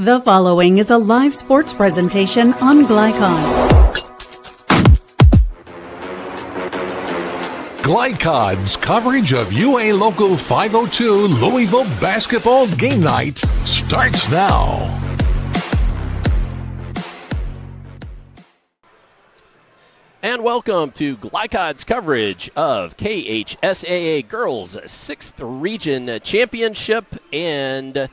The following is a live sports presentation on Glycon. Glycon's coverage of UA Local 502 Louisville basketball game night starts now. And welcome to Glycon's coverage of KHSAA Girls 6th Region Championship and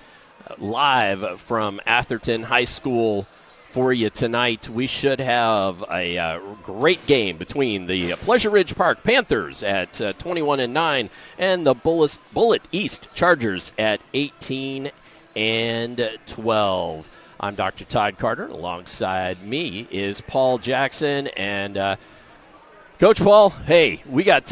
live from Atherton High School for you tonight. We should have a great game between the Pleasure Ridge Park Panthers at 21-9 and the Bullitt East Chargers at 18-12. I'm Dr. Todd Carter. Alongside me is Paul Jackson. And Coach Paul, hey, we've got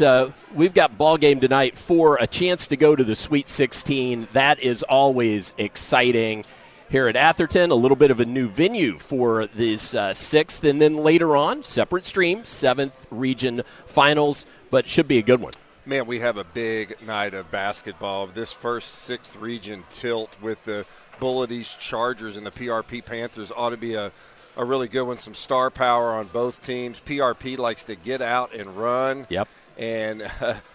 ball game tonight for a chance to go to the Sweet 16. That is always exciting. Here at Atherton, a little bit of a new venue for this 6th, and then later on, separate stream, 7th Region Finals, but should be a good one. Man, we have a big night of basketball. This first 6th Region tilt with the Bullitt East Chargers and the PRP Panthers ought to be a really good one. Some star power on both teams. PRP likes to get out and run. Yep. And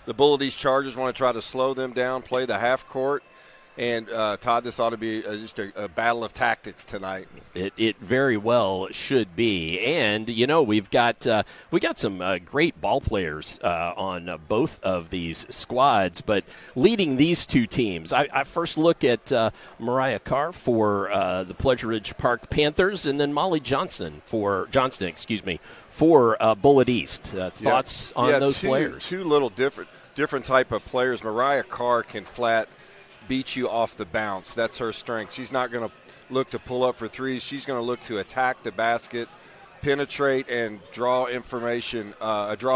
the Bullitt East Chargers want to try to slow them down, play the half court. And, Todd, this ought to be just a battle of tactics tonight. It very well should be. And, you know, we got some great ball players on both of these squads. But leading these two teams, I first look at Mariah Carr for the Pleasure Ridge Park Panthers and then Molly Johnston for Bullitt East. Thoughts on those players? Two little different type of players. Mariah Carr can flat beat you off the bounce. That's her strength. She's not going to look to pull up for threes. She's going to look to attack the basket, penetrate, and draw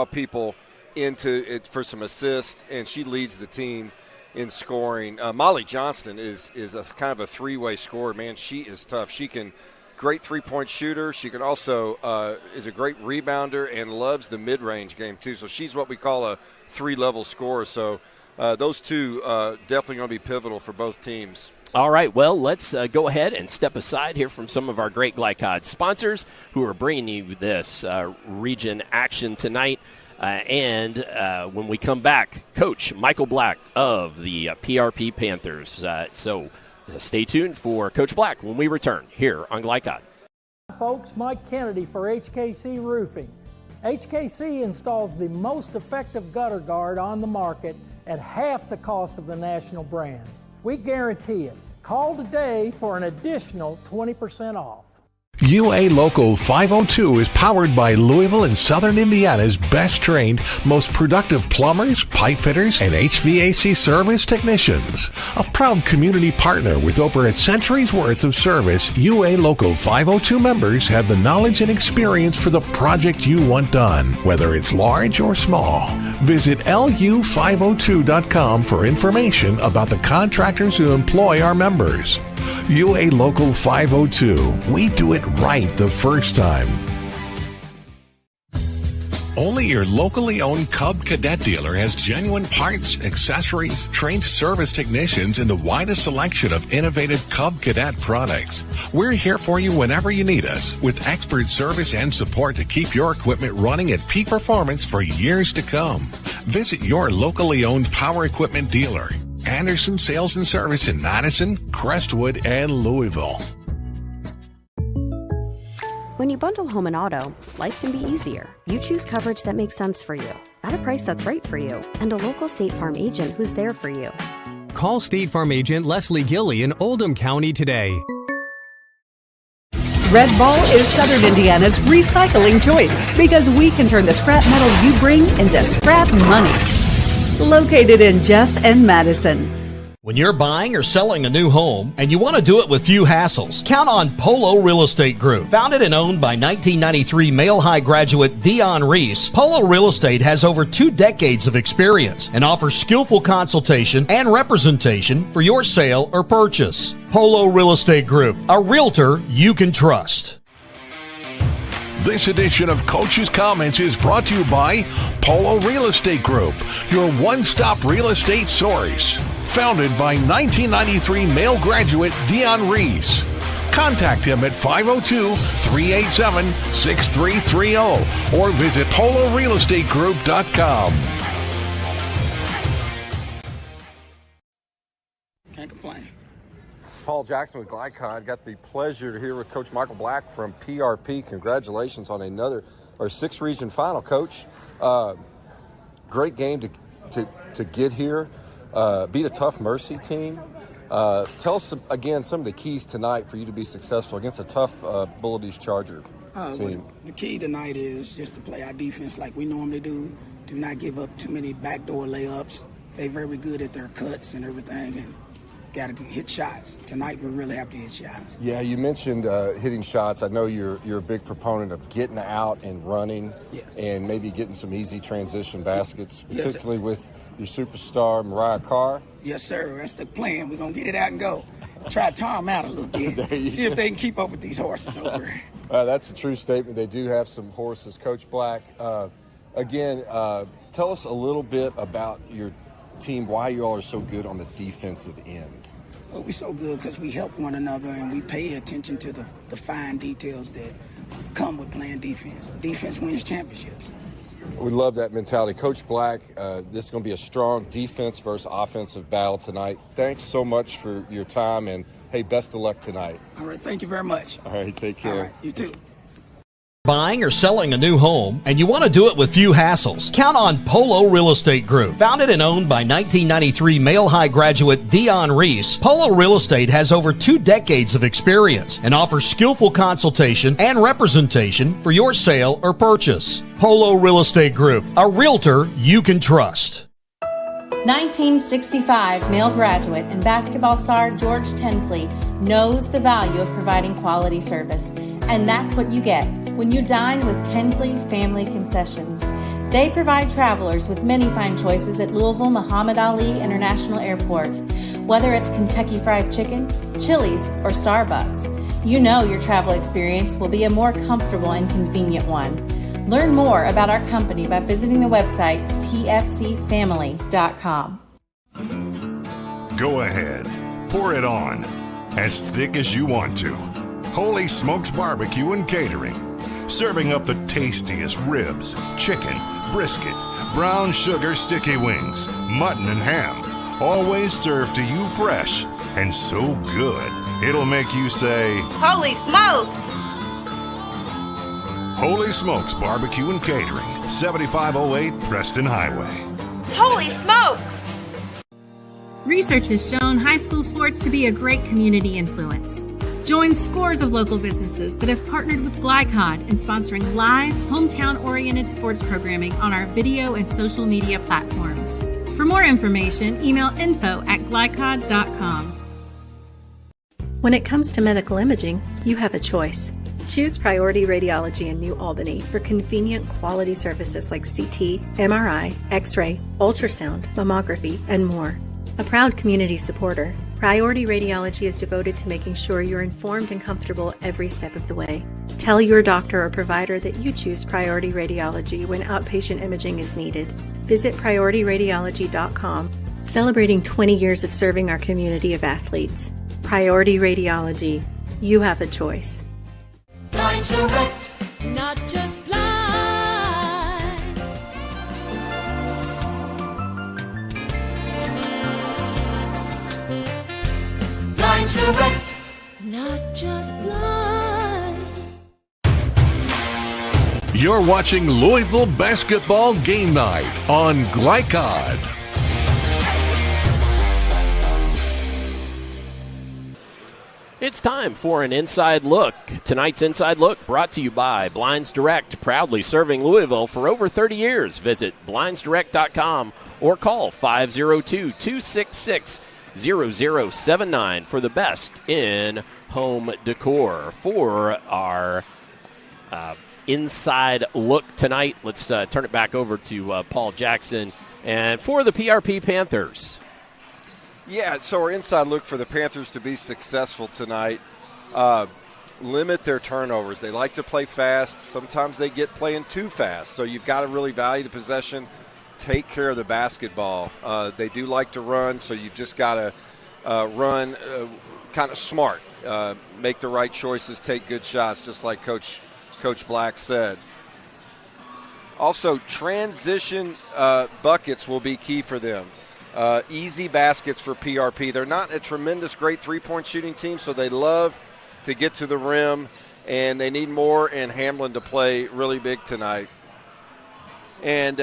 people into it for some assists, and she leads the team in scoring. Molly Johnston is a kind of a three-way scorer. Man, she is tough. She can great three-point shooter. She can also is a great rebounder and loves the mid-range game too. So she's what we call a three-level scorer. So those two definitely going to be pivotal for both teams. All right, well, let's go ahead and step aside here from some of our great Glycon sponsors who are bringing you this region action tonight. And when we come back, Coach Michael Black of the PRP Panthers. So stay tuned for Coach Black when we return here on Glycon. Folks, Mike Kennedy for HKC Roofing. HKC installs the most effective gutter guard on the market at half the cost of the national brands. We guarantee it. Call today for an additional 20% off. UA Local 502 is powered by Louisville and Southern Indiana's best trained, most productive plumbers, pipe fitters, and HVAC service technicians. A proud community partner with over a century's worth of service, UA Local 502 members have the knowledge and experience for the project you want done, whether it's large or small. Visit lu502.com for information about the contractors who employ our members. UA Local 502. We do it right the first time. Only your locally owned Cub Cadet dealer has genuine parts, accessories, trained service technicians, and the widest selection of innovative Cub Cadet products. We're here for you whenever you need us, with expert service and support to keep your equipment running at peak performance for years to come. Visit your locally owned power equipment dealer. Anderson Sales and Service in Madison, Crestwood, and Louisville. When you bundle home and auto, life can be easier. You choose coverage that makes sense for you, at a price that's right for you, and a local State Farm agent who's there for you. Call State Farm agent Leslie Gilly in Oldham County today. Red Ball is Southern Indiana's recycling choice because we can turn the scrap metal you bring into scrap money. Located in Jeff and Madison. When you're buying or selling a new home and you want to do it with few hassles, count on Polo Real Estate Group. Founded and owned by 1993 Male High graduate Dion Reese, Polo Real Estate has over 2 decades of experience and offers skillful consultation and representation for your sale or purchase. Polo Real Estate Group, a realtor you can trust. This edition of Coach's Comments is brought to you by Polo Real Estate Group, your one-stop real estate source. Founded by 1993 Male graduate Dion Reese. Contact him at 502-387-6330 or visit polorealestategroup.com. Can't complain. Paul Jackson with Glycod. Got the pleasure to hear with Coach Michael Black from PRP. Congratulations on another six-region final, Coach. Great game to get here. Beat a tough Mercy team. Tell us again some of the keys tonight for you to be successful against a tough Bullitt Charger team. Well, the key tonight is just to play our defense like we normally do. Do not give up too many backdoor layups. They're very good at their cuts and everything, and got to hit shots. Tonight, we really have to hit shots. Yeah, you mentioned hitting shots. I know you're a big proponent of getting out and running, yes, and maybe getting some easy transition baskets, yes, particularly with your superstar, Mariah Carr. Yes, sir. That's the plan. We're going to get it out and go. Try to tire them out a little bit. See if they can keep up with these horses over here. That's a true statement. They do have some horses. Coach Black, again, tell us a little bit about your team, why you all are so good on the defensive end. Well, we're so good because we help one another and we pay attention to the fine details that come with playing defense. Defense wins championships. We love that mentality. Coach Black, this is going to be a strong defense versus offensive battle tonight. Thanks so much for your time, and, hey, best of luck tonight. All right, thank you very much. All right, take care. All right, you too. Buying or selling a new home, and you want to do it with few hassles? Count on Polo Real Estate Group. Founded and owned by 1993 Male High graduate Dion Reese, Polo Real Estate has over 2 decades of experience and offers skillful consultation and representation for your sale or purchase. Polo Real Estate Group, a realtor you can trust. 1965 male graduate and basketball star George Tinsley knows the value of providing quality service. And that's what you get when you dine with Tinsley Family Concessions. They provide travelers with many fine choices at Louisville Muhammad Ali International Airport. Whether it's Kentucky Fried Chicken, Chili's, or Starbucks, you know your travel experience will be a more comfortable and convenient one. Learn more about our company by visiting the website tfcfamily.com. Go ahead, pour it on, as thick as you want to. Holy Smokes Barbecue and Catering, serving up the tastiest ribs, chicken, brisket, brown sugar sticky wings, mutton and ham, always served to you fresh and so good it'll make you say, Holy smokes! Holy Smokes Barbecue and Catering, 7508 Preston Highway. Holy smokes! Research has shown high school sports to be a great community influence. Join scores of local businesses that have partnered with Glycod in sponsoring live, hometown-oriented sports programming on our video and social media platforms. For more information, email info@glycod.com. When it comes to medical imaging, you have a choice. Choose Priority Radiology in New Albany for convenient quality services like CT, MRI, X-ray, ultrasound, mammography, and more. A proud community supporter, Priority Radiology is devoted to making sure you're informed and comfortable every step of the way. Tell your doctor or provider that you choose Priority Radiology when outpatient imaging is needed. Visit PriorityRadiology.com, celebrating 20 years of serving our community of athletes. Priority Radiology. You have a choice. Blind Direct, not just blind. Blind Direct, not just blind. You're watching Louisville Basketball Game Night on Glycod. It's time for an Inside Look. Tonight's Inside Look brought to you by Blinds Direct, proudly serving Louisville for over 30 years. Visit blindsdirect.com or call 502-266-0079 for the best in home decor. For our Inside Look tonight, let's turn it back over to Paul Jackson. And for the PRP Panthers, yeah, so our inside look for the Panthers to be successful tonight, limit their turnovers. They like to play fast. Sometimes they get playing too fast. So you've got to really value the possession, take care of the basketball. They do like to run, so you've just got to run kind of smart. make the right choices, take good shots, just like Coach Black said. Also, transition buckets will be key for them. Easy baskets for PRP. They're not a tremendous, great three-point shooting team, so they love to get to the rim, and they need Moore and Hamlin to play really big tonight. And,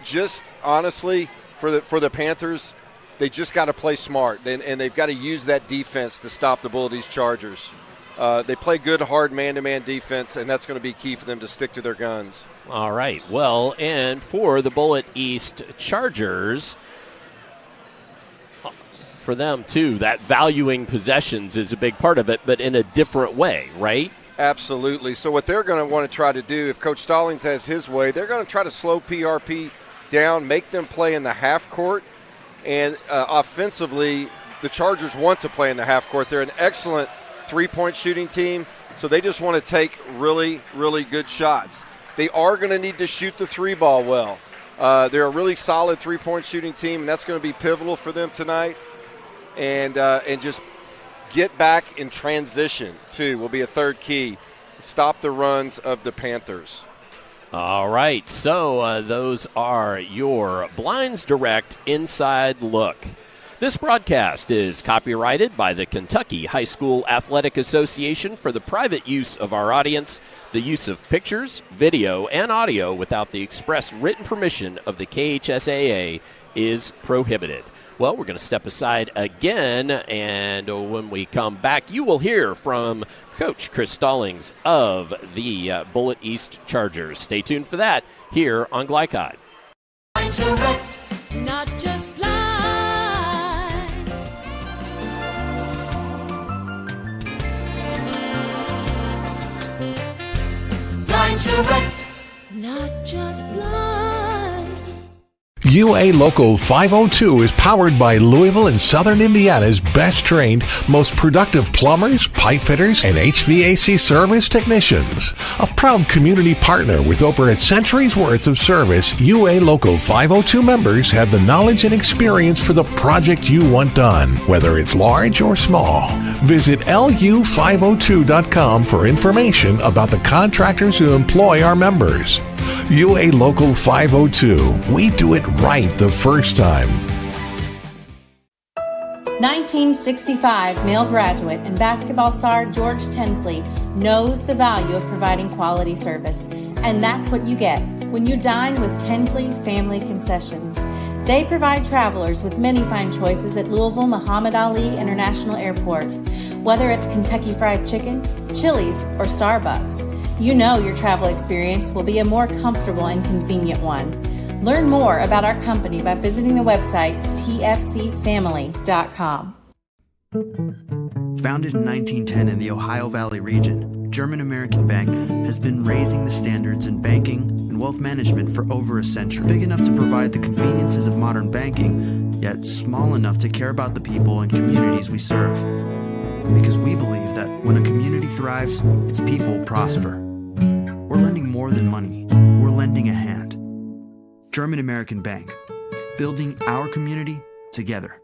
just honestly, for the Panthers, they just got to play smart, and they've got to use that defense to stop the Bullitt East Chargers. They play good, hard man-to-man defense, and that's going to be key for them to stick to their guns. All right. Well, and for the Bullitt East Chargers, for them, too, that valuing possessions is a big part of it, but in a different way, right? Absolutely. So what they're going to want to try to do, if Coach Stallings has his way, they're going to try to slow PRP down, make them play in the half court, and offensively, the Chargers want to play in the half court. They're an excellent three-point shooting team, so they just want to take really, really good shots. They are going to need to shoot the three ball well. They're a really solid three-point shooting team, and that's going to be pivotal for them tonight. And just get back in transition, too, will be a third key to stop the runs of the Panthers. All right, so those are your Blinds Direct Inside Look. This broadcast is copyrighted by the Kentucky High School Athletic Association for the private use of our audience. The use of pictures, video, and audio without the express written permission of the KHSAA is prohibited. Well, we're going to step aside again, and when we come back, you will hear from Coach Chris Stallings of the Bullitt East Chargers. Stay tuned for that here on Glycod. Not just blind. Blind direct, not just blind. UA Local 502 is powered by Louisville and Southern Indiana's best trained, most productive plumbers, pipe fitters, and HVAC service technicians. A proud community partner with over a century's worth of service, UA Local 502 members have the knowledge and experience for the project you want done, whether it's large or small. Visit lu502.com for information about the contractors who employ our members. UA Local 502. We do it right the first time. 1965 male graduate and basketball star George Tensley knows the value of providing quality service. And that's what you get when you dine with Tensley Family Concessions. They provide travelers with many fine choices at Louisville Muhammad Ali International Airport. Whether it's Kentucky Fried Chicken, Chili's, or Starbucks, you know your travel experience will be a more comfortable and convenient one. Learn more about our company by visiting the website tfcfamily.com. Founded in 1910 in the Ohio Valley region, German American Bank has been raising the standards in banking and wealth management for over a century. Big enough to provide the conveniences of modern banking, yet small enough to care about the people and communities we serve. Because we believe that when a community thrives, its people prosper. We're lending more than money. We're lending a hand. German American Bank, building our community together.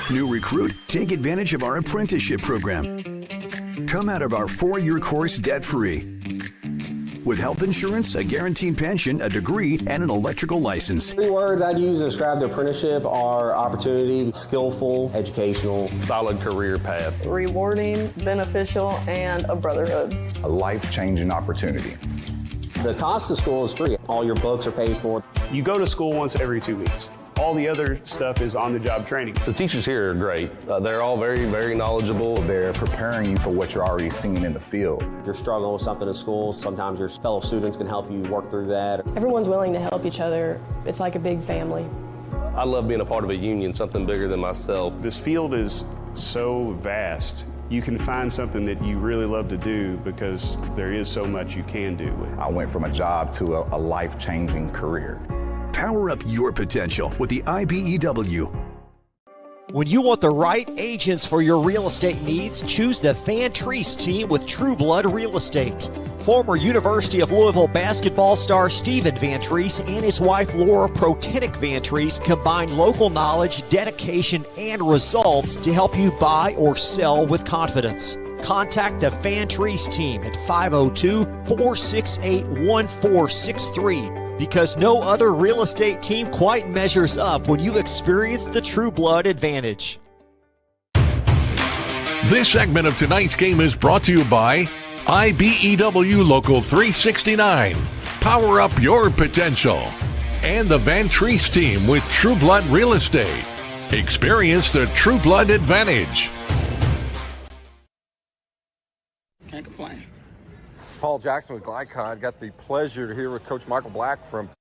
New recruit, take advantage of our apprenticeship program. Come out of our 4-year course debt-free. With health insurance, a guaranteed pension, a degree, and an electrical license. 3 words I'd use to describe the apprenticeship are opportunity, skillful, educational, solid career path, rewarding, beneficial, and a brotherhood. A life-changing opportunity. The cost of school is free. All your books are paid for. You go to school once every 2 weeks. All the other stuff is on-the-job training. The teachers here are great. They're all very, very knowledgeable. They're preparing you for what you're already seeing in the field. You're struggling with something in school. Sometimes your fellow students can help you work through that. Everyone's willing to help each other. It's like a big family. I love being a part of a union, something bigger than myself. This field is so vast. You can find something that you really love to do because there is so much you can do. I went from a job to a life-changing career. Power up your potential with the IBEW. When you want the right agents for your real estate needs, choose the Van Treese team with True Blood Real Estate. Former University of Louisville basketball star Stephen Van Treese and his wife Laura Protinick Van Treese combine local knowledge, dedication, and results to help you buy or sell with confidence. Contact the Van Treese team at 502-468-1463. Because no other real estate team quite measures up when you experience the True Blood advantage. This segment of tonight's game is brought to you by IBEW Local 369. Power up your potential. And the Van Treese team with True Blood Real Estate. Experience the True Blood advantage. Can't complain. Paul Jackson with Glycod. Got the pleasure to hear with Coach Michael Black from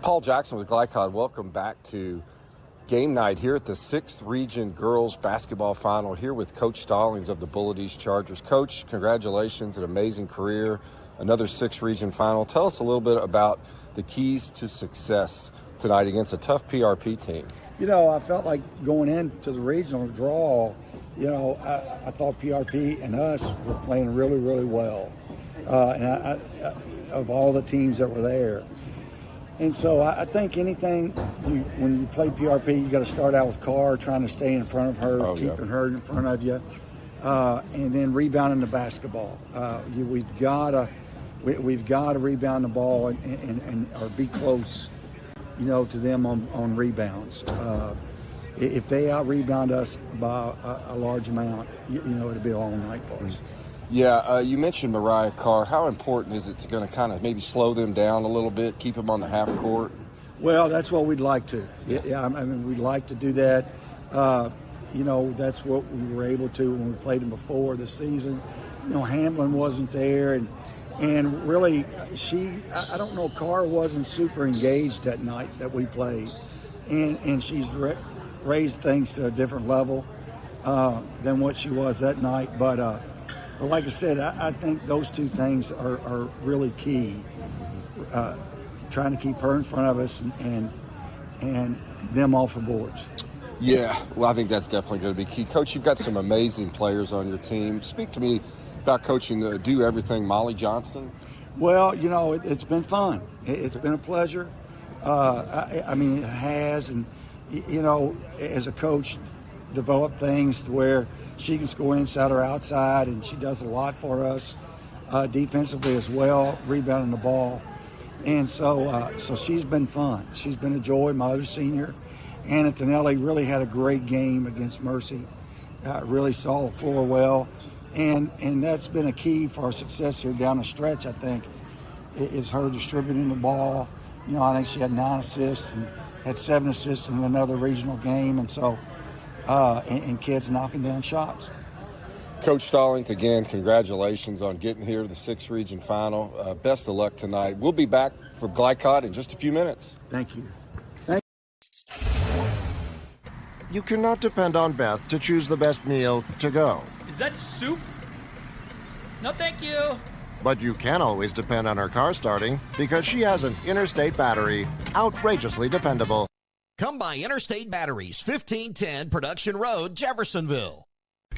Paul Jackson with Glycod. Welcome back to game night here at the 6th Region Girls Basketball Final here with Coach Stallings of the Bullitt East Chargers. Coach, congratulations, an amazing career, another 6th Region Final. Tell us a little bit about the keys to success tonight against a tough PRP team. You know, I felt like going into the regional draw, you know, I thought PRP and us were playing really, really well. And I of all the teams that were there. And so I think anything, when you play PRP, you got to start out with Carr, trying to stay in front of her, keeping her in front of you, and then rebounding the basketball. We've got to rebound the ball and or be close, you know, to them on rebounds. If they out-rebound us by a large amount, you know, it'll be a long night for us. Yeah, you mentioned Mariah Carr. How important is it to kind of maybe slow them down a little bit, keep them on the half court? Well, that's what we'd like to. Yeah, I mean, we'd like to do that. You know, that's what we were able to when we played them before this season. You know, Hamlin wasn't there, and really, I don't know, Carr wasn't super engaged that night that we played. And she's raised things to a different level than what she was that night. But like I said, I think those two things are really key. Trying to keep her in front of us and them off the boards. Yeah, well, I think that's definitely going to be key. Coach, you've got some amazing players on your team. Speak to me about coaching the Do Everything Molly Johnston. Well, you know, it's been fun. It's been a pleasure. I mean, it has. And, you know, as a coach, develop things to where she can score inside or outside, and she does a lot for us defensively as well, rebounding the ball. And so she's been fun. She's been a joy. My other senior, Anna Tonelli, really had a great game against Mercy. Really saw the floor well. And that's been a key for our success here down the stretch, I think, is her distributing the ball. You know, I think she had 9 assists and had 7 assists in another regional game. And so, and kids knocking down shots. Coach Stallings, again, congratulations on getting here to the 6th Region Final. Best of luck tonight. We'll be back for Glycod in just a few minutes. Thank you. You cannot depend on Beth to choose the best meal to go. Is that soup? No, thank you. But you can always depend on her car starting because she has an Interstate battery, outrageously dependable. Come by Interstate Batteries, 1510 Production Road, Jeffersonville.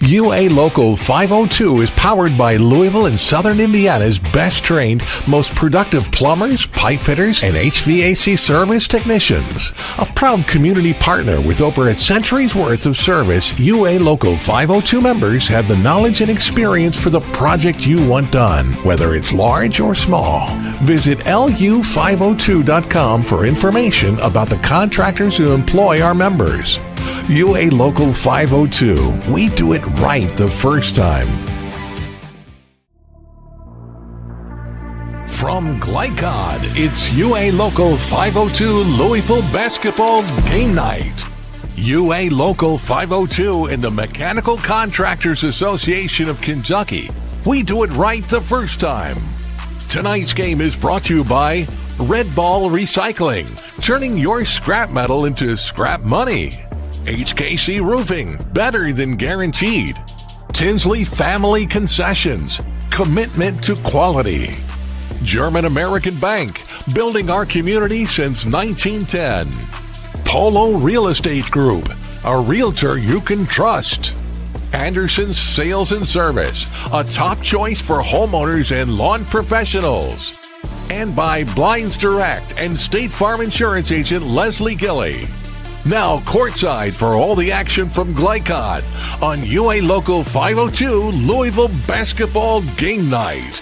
UA Local 502 is powered by Louisville and Southern Indiana's best trained, most productive plumbers, pipe fitters, and HVAC service technicians. A proud community partner with over a century's worth of service, UA Local 502 members have the knowledge and experience for the project you want done, whether it's large or small. Visit lu502.com for information about the contractors who employ our members. UA Local 502. We do it right the first time. From Glycod, it's UA Local 502 Louisville Basketball Game Night. UA Local 502 and the Mechanical Contractors Association of Kentucky. We do it right the first time. Tonight's game is brought to you by Red Ball Recycling, turning your scrap metal into scrap money. HKC Roofing, better than guaranteed. Tinsley Family Concessions, commitment to quality. German American Bank, building our community since 1910. Polo Real Estate Group, a realtor you can trust. Anderson's Sales and Service, a top choice for homeowners and lawn professionals. And by Blinds Direct and State Farm Insurance agent Leslie Gilley. Now courtside for all the action from Glycod on UA Local 502 Louisville Basketball Game Night.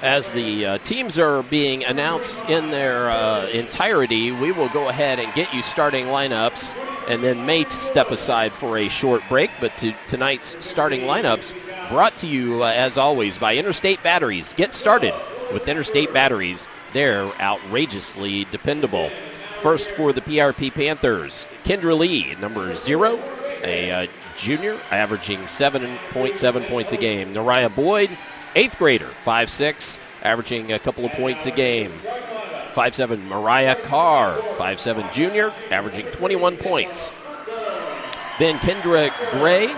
As the teams are being announced in their entirety, we will go ahead and get you starting lineups and then may step aside for a short break. But tonight's starting lineups brought to you, as always, by Interstate Batteries. Get started with Interstate Batteries. They're outrageously dependable. First for the PRP Panthers, Kendra Lee, number 0, a junior, averaging 7.7 points a game. Nariah Boyd, 8th grader, 5'6", averaging a couple of points a game. 5'7", Mariah Carr, 5'7", junior, averaging 21 points. Then Kendra Gray,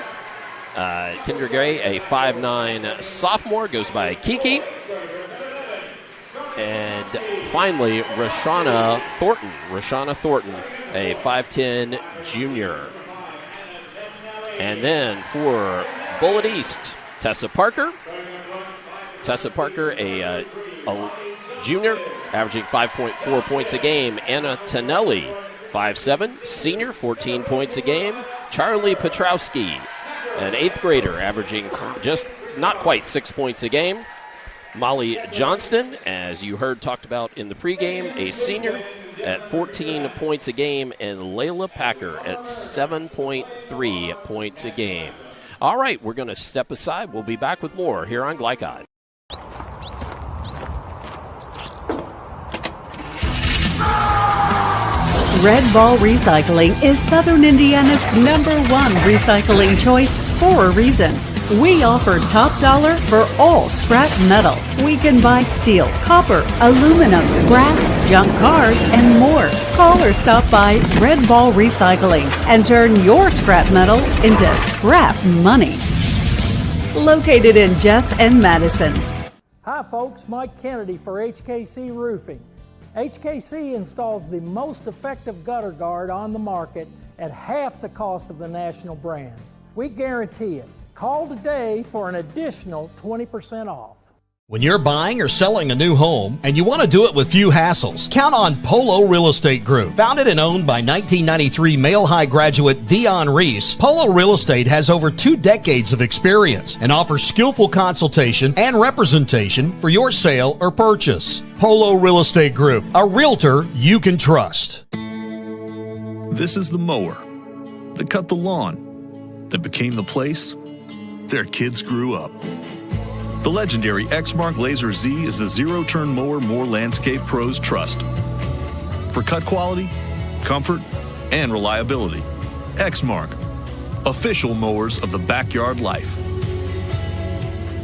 a 5'9", sophomore, goes by Kiki. And finally, Rashana Thornton, a 5'10", junior. And then for Bullitt East, Tessa Parker, a junior, averaging 5.4 points a game. Anna Tonelli, 5'7", senior, 14 points a game. Charlie Petrowski, an 8th grader, averaging just not quite 6 points a game. Molly Johnston, as you heard talked about in the pregame, a senior at 14 points a game. And Layla Packer at 7.3 points a game. All right, we're going to step aside. We'll be back with more here on Glycod. Red Ball Recycling is Southern Indiana's #1 recycling choice for a reason. We offer top dollar for all scrap metal. We can buy steel, copper, aluminum, brass, junk cars, and more. Call or stop by Red Ball Recycling and turn your scrap metal into scrap money. Located in Jeff and Madison. Hi folks, Mike Kennedy for HKC Roofing. HKC installs the most effective gutter guard on the market at half the cost of the national brands. We guarantee it. Call today for an additional 20% off. When you're buying or selling a new home and you want to do it with few hassles, count on Polo Real Estate Group. Founded and owned by 1993 Male High graduate Dion Reese, Polo Real Estate has over 2 decades of experience and offers skillful consultation and representation for your sale or purchase. Polo Real Estate Group, a realtor you can trust. This is the mower that cut the lawn, that became the place their kids grew up. The legendary Exmark Laser Z is the zero-turn mower more landscape pros trust. For cut quality, comfort, and reliability. Exmark, official mowers of the backyard life.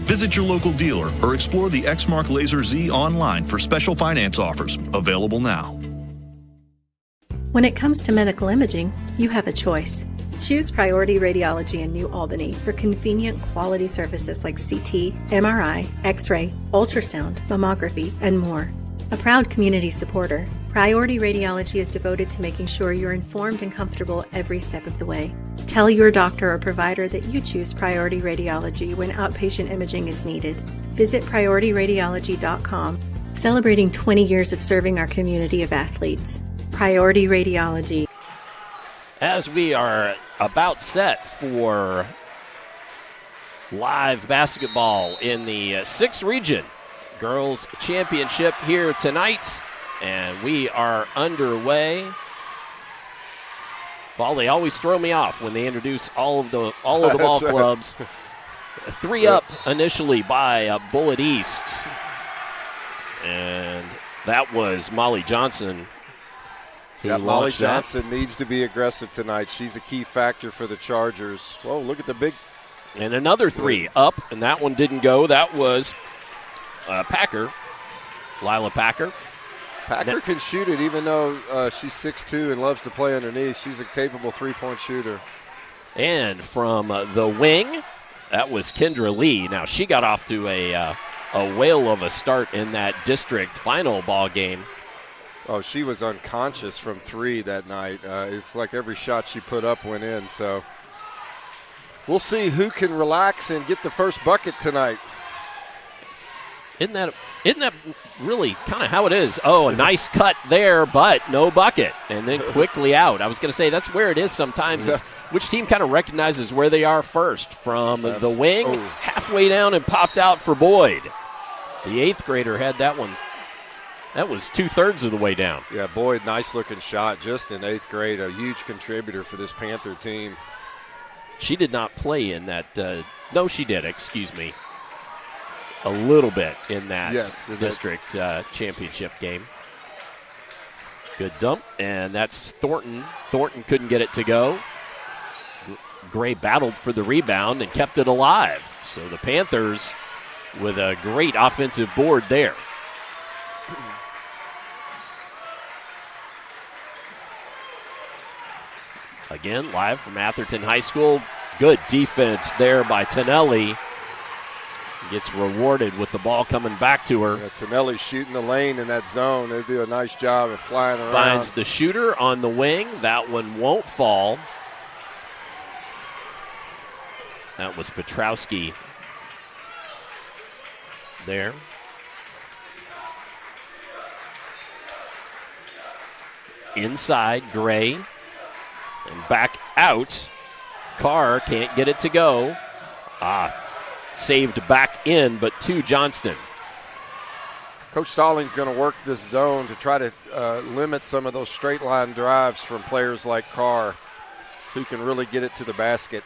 Visit your local dealer or explore the Exmark Laser Z online for special finance offers, available now. When it comes to medical imaging, you have a choice. Choose Priority Radiology in New Albany for convenient quality services like CT, MRI, X-ray, ultrasound, mammography, and more. A proud community supporter, Priority Radiology is devoted to making sure you're informed and comfortable every step of the way. Tell your doctor or provider that you choose Priority Radiology when outpatient imaging is needed. Visit PriorityRadiology.com, celebrating 20 years of serving our community of athletes. Priority Radiology. As we are about set for live basketball in the 6th Region Girls Championship here tonight, and we are underway. Well, they always throw me off when they introduce all of the ball clubs. 3 up initially by Bullitt East, and that was Molly Johnson. Molly Johnson needs to be aggressive tonight. She's a key factor for the Chargers. Whoa, look at the big. And another 3 up, and that one didn't go. That was Packer, Lila Packer. Packer can shoot it even though she's 6'2" and loves to play underneath. She's a capable three-point shooter. And from the wing, that was Kendra Lee. Now, she got off to a whale of a start in that district final ball game. Oh, she was unconscious from 3 that night. It's like every shot she put up went in. So we'll see who can relax and get the first bucket tonight. Isn't that really kind of how it is? Oh, a nice cut there, but no bucket. And then quickly out. I was going to say that's where it is sometimes, is which team kind of recognizes where they are first. From the wing, halfway down and popped out for Boyd. The 8th grader had that one. That was 2/3 of the way down. Yeah, Boyd, nice-looking shot just in 8th grade. A huge contributor for this Panther team. She did not play in that. No, she did. Excuse me. A little bit in that district championship game. Good dump, and that's Thornton. Thornton couldn't get it to go. Gray battled for the rebound and kept it alive. So the Panthers with a great offensive board there. Again, live from Atherton High School. Good defense there by Tonelli. Gets rewarded with the ball coming back to her. Yeah, Tonelli shooting the lane in that zone. They do a nice job of flying around. Finds the shooter on the wing. That one won't fall. That was Petrowski there. Inside, Gray. And back out. Carr can't get it to go. Saved back in, but to Johnston. Coach Stallings going to work this zone to try to limit some of those straight line drives from players like Carr, who can really get it to the basket.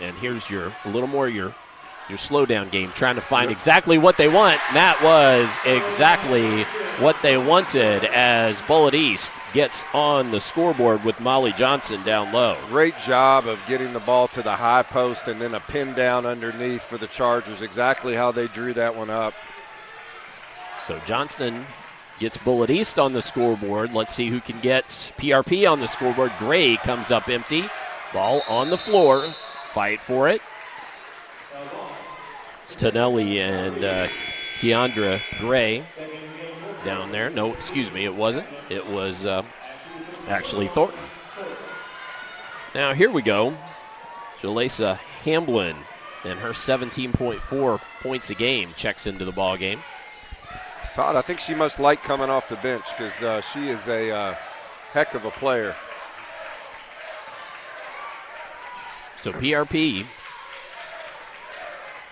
And here's your slow down game, trying to find exactly what they want. And that was exactly what they wanted as Bullitt East gets on the scoreboard with Molly Johnson down low. Great job of getting the ball to the high post and then a pin down underneath for the Chargers. Exactly how they drew that one up. So Johnston gets Bullitt East on the scoreboard. Let's see who can get PRP on the scoreboard. Gray comes up empty. Ball on the floor. Fight for it. It's Tonelli and Keandra Gray down there. No, excuse me, it wasn't. It was actually Thornton. Now here we go. Jalesa Hamblin and her 17.4 points a game checks into the ball game. Todd, I think she must like coming off the bench because she is a heck of a player. So PRP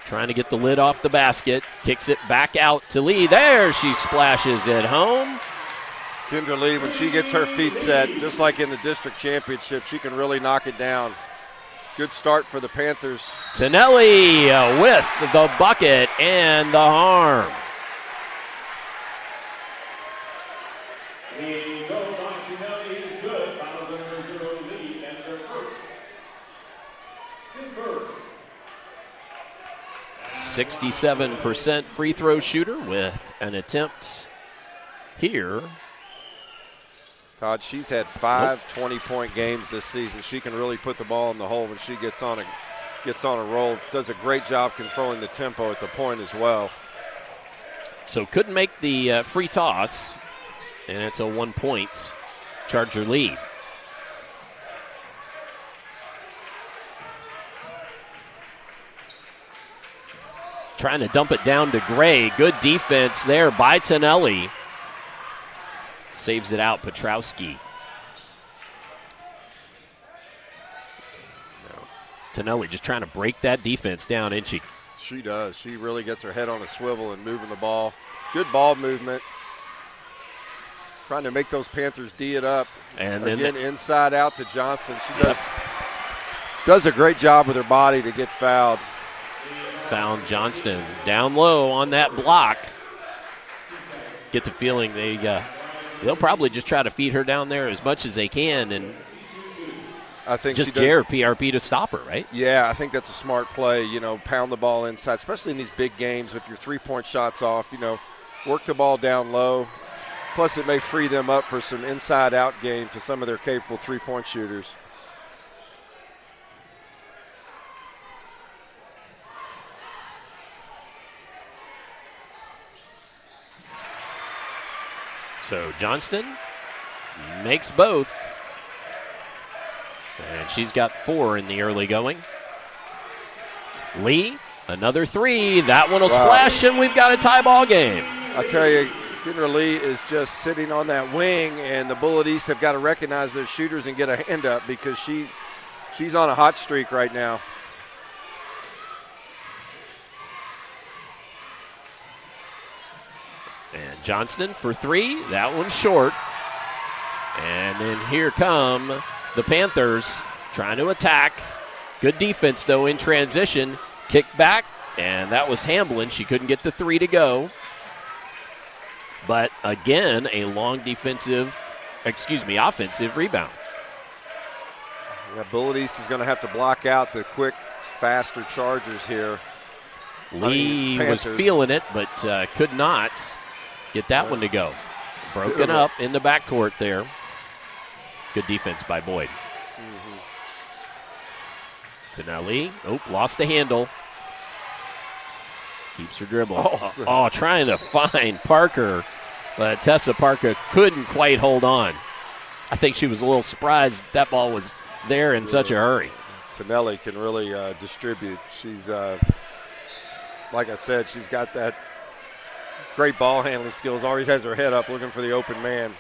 trying to get the lid off the basket, kicks it back out to Lee. There, she splashes it home. Kendra Lee, when she gets her feet set, just like in the district championship, she can really knock it down. Good start for the Panthers. Tonelli with the bucket and the harm. The goal by Tonelli is good. 67% free throw shooter with an attempt here. Todd, she's had 5 20-point games this season. She can really put the ball in the hole when she gets on a roll. Does a great job controlling the tempo at the point as well. So couldn't make the free toss, and it's a 1-point Charger lead. Trying to dump it down to Gray. Good defense there by Tonelli. Saves it out, Petrowski. Tonelli just trying to break that defense down, isn't she? She does. She really gets her head on a swivel and moving the ball. Good ball movement. Trying to make those Panthers D it up. And again, inside out to Johnson. She does a great job with her body to get fouled. Found Johnston down low on that block. Get the feeling they'll probably just try to feed her down there as much as they can and I think just dare PRP to stop her, right? Yeah, I think that's a smart play, pound the ball inside, especially in these big games with your 3-point shots off, work the ball down low. Plus, it may free them up for some inside-out game to some of their capable three-point shooters. So Johnston makes both. And she's got 4 in the early going. Lee, another 3. That one will splash, and we've got a tie ball game. I tell you, Kendra Lee is just sitting on that wing, and the Bullitt East have got to recognize their shooters and get a hand up because she's on a hot streak right now. And Johnston for 3. That one's short. And then here come the Panthers trying to attack. Good defense, though, in transition. Kick back, and that was Hamblin. She couldn't get the 3 to go. But, again, a long offensive rebound. Yeah, Bullitt East is going to have to block out the quick, faster Chargers here. Lee was feeling it, but could not get that one to go. Broken up in the backcourt there. Good defense by Boyd. To now Lee. Lost the handle. Keeps her dribble. Trying to find Parker. But Tessa Parker couldn't quite hold on. I think she was a little surprised that ball was there in such a hurry. Tonelli can really distribute. She's, like I said, she's got that great ball handling skills. Always has her head up looking for the open man.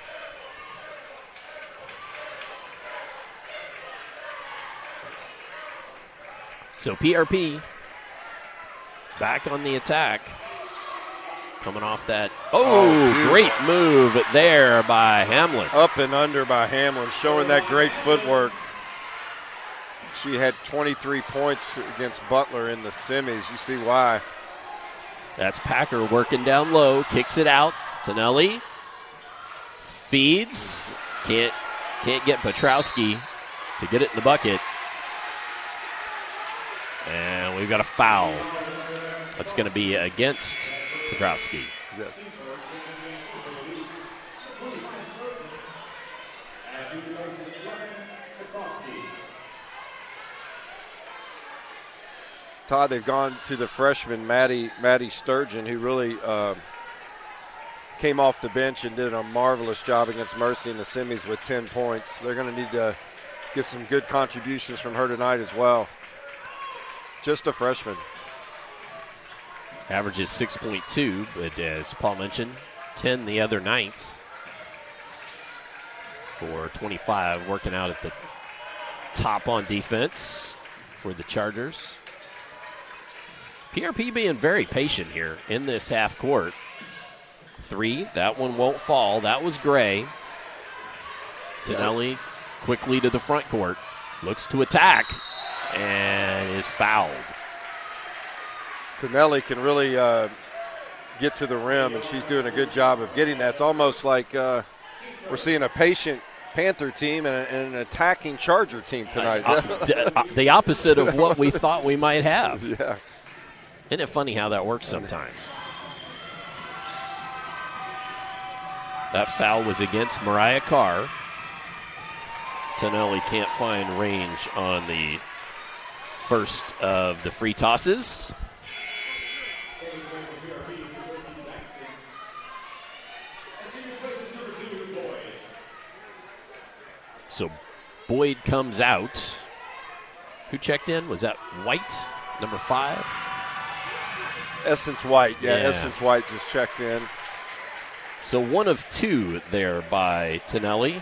So PRP back on the attack. Coming off that. Great move there by Hamlin. Up and under by Hamlin, showing that great footwork. She had 23 points against Butler in the semis. You see why. That's Packer working down low. Kicks it out. Tonelli feeds. Can't get Petrowski to get it in the bucket. And we've got a foul. That's going to be against Petrowski. Yes. Todd, they've gone to the freshman, Maddie Sturgeon, who really came off the bench and did a marvelous job against Mercy in the semis with 10 points. They're going to need to get some good contributions from her tonight as well. Just a freshman. Averages 6.2, but as Paul mentioned, 10 the other nights. For 25, working out at the top on defense for the Chargers. PRP being very patient here in this half court. 3, that one won't fall. That was Gray. Tonelli quickly to the front court. Looks to attack and is fouled. Tonelli can really get to the rim, and she's doing a good job of getting that. It's almost like we're seeing a patient Panther team and an attacking Charger team tonight. The opposite of what we thought we might have. Yeah. Isn't it funny how that works sometimes? That foul was against Mariah Carr. Tonelli can't find range on the first of the free tosses. So Boyd comes out. Who checked in? Was that White, number 5? Essence White. Yeah, Essence White just checked in. So 1 of 2 there by Tonelli.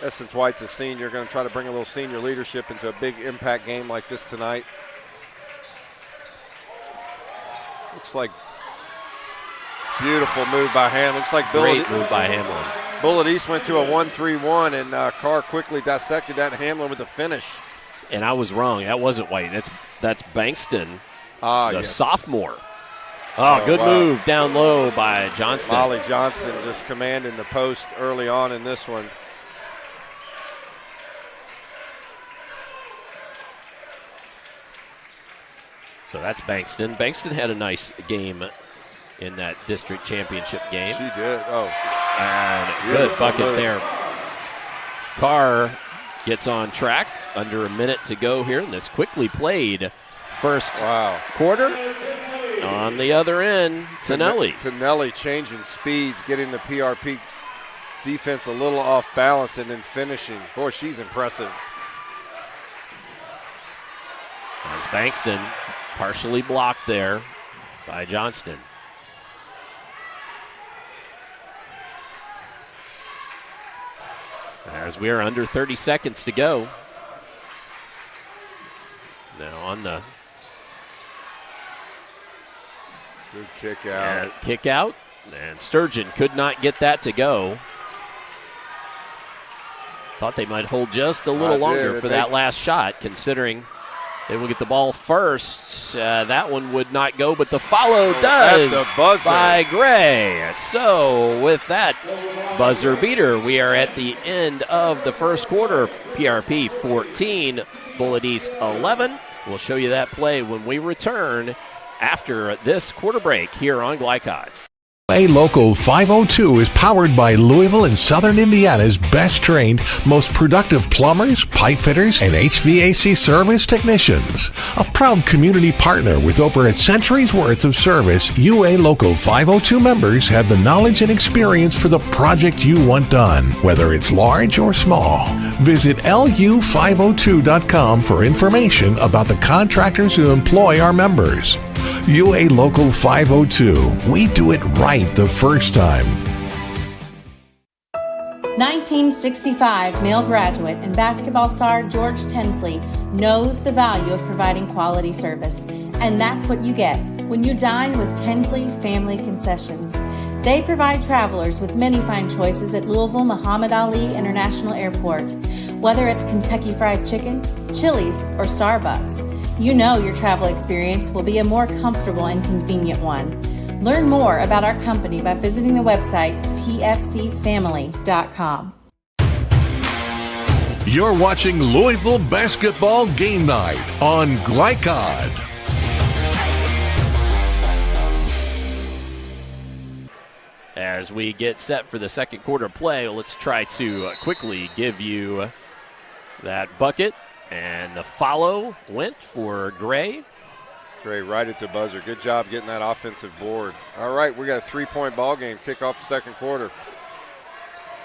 Essence White's a senior, going to try to bring a little senior leadership into a big impact game like this tonight. Looks like beautiful move by Hamlin. Looks like great move by Hamlin. Bullitt East went to a 1-3-1, and Carr quickly dissected that. Hamlin with the finish. And I was wrong. That wasn't White. That's Bankston, the sophomore. Good move down low by Johnston. Molly Johnston just commanding the post early on in this one. So that's Bankston. Bankston had a nice game in that district championship game. She did. Oh, and good bucket there. Carr gets on track. Under a minute to go here in this quickly played first quarter. On the other end, Tonelli. Tonelli changing speeds, getting the PRP defense a little off balance, and then finishing. Boy, she's impressive. As Bankston partially blocked there by Johnston. As we are under 30 seconds to go. Now on the good kick out. Kick out. And Sturgeon could not get that to go. Thought they might hold just a little longer for that last shot, considering they will get the ball first. That one would not go, but the follow does by Gray. So with that buzzer beater, we are at the end of the first quarter. PRP 14, Bullitt East 11. We'll show you that play when we return after this quarter break here on Glycod. A Local 502 is powered by Louisville and Southern Indiana's best trained, most productive plumbers, pipe fitters, and HVAC service technicians. A proud community partner with over a century's worth of service, UA Local 502 members have the knowledge and experience for the project you want done, whether it's large or small. Visit lu502.com for information about the contractors who employ our members. UA Local 502. We do it right the first time. 1965 male graduate and basketball star George Tensley knows the value of providing quality service. And that's what you get when you dine with Tensley Family Concessions. They provide travelers with many fine choices at Louisville Muhammad Ali International Airport. Whether it's Kentucky Fried Chicken, Chili's, or Starbucks, you know your travel experience will be a more comfortable and convenient one. Learn more about our company by visiting the website tfcfamily.com. You're watching Louisville Basketball Game Night on Glycod. As we get set for the second quarter play, let's try to quickly give you that bucket. And the follow went for Gray. Gray right at the buzzer. Good job getting that offensive board. All right, we got a 3-point ball game. Kick off the second quarter.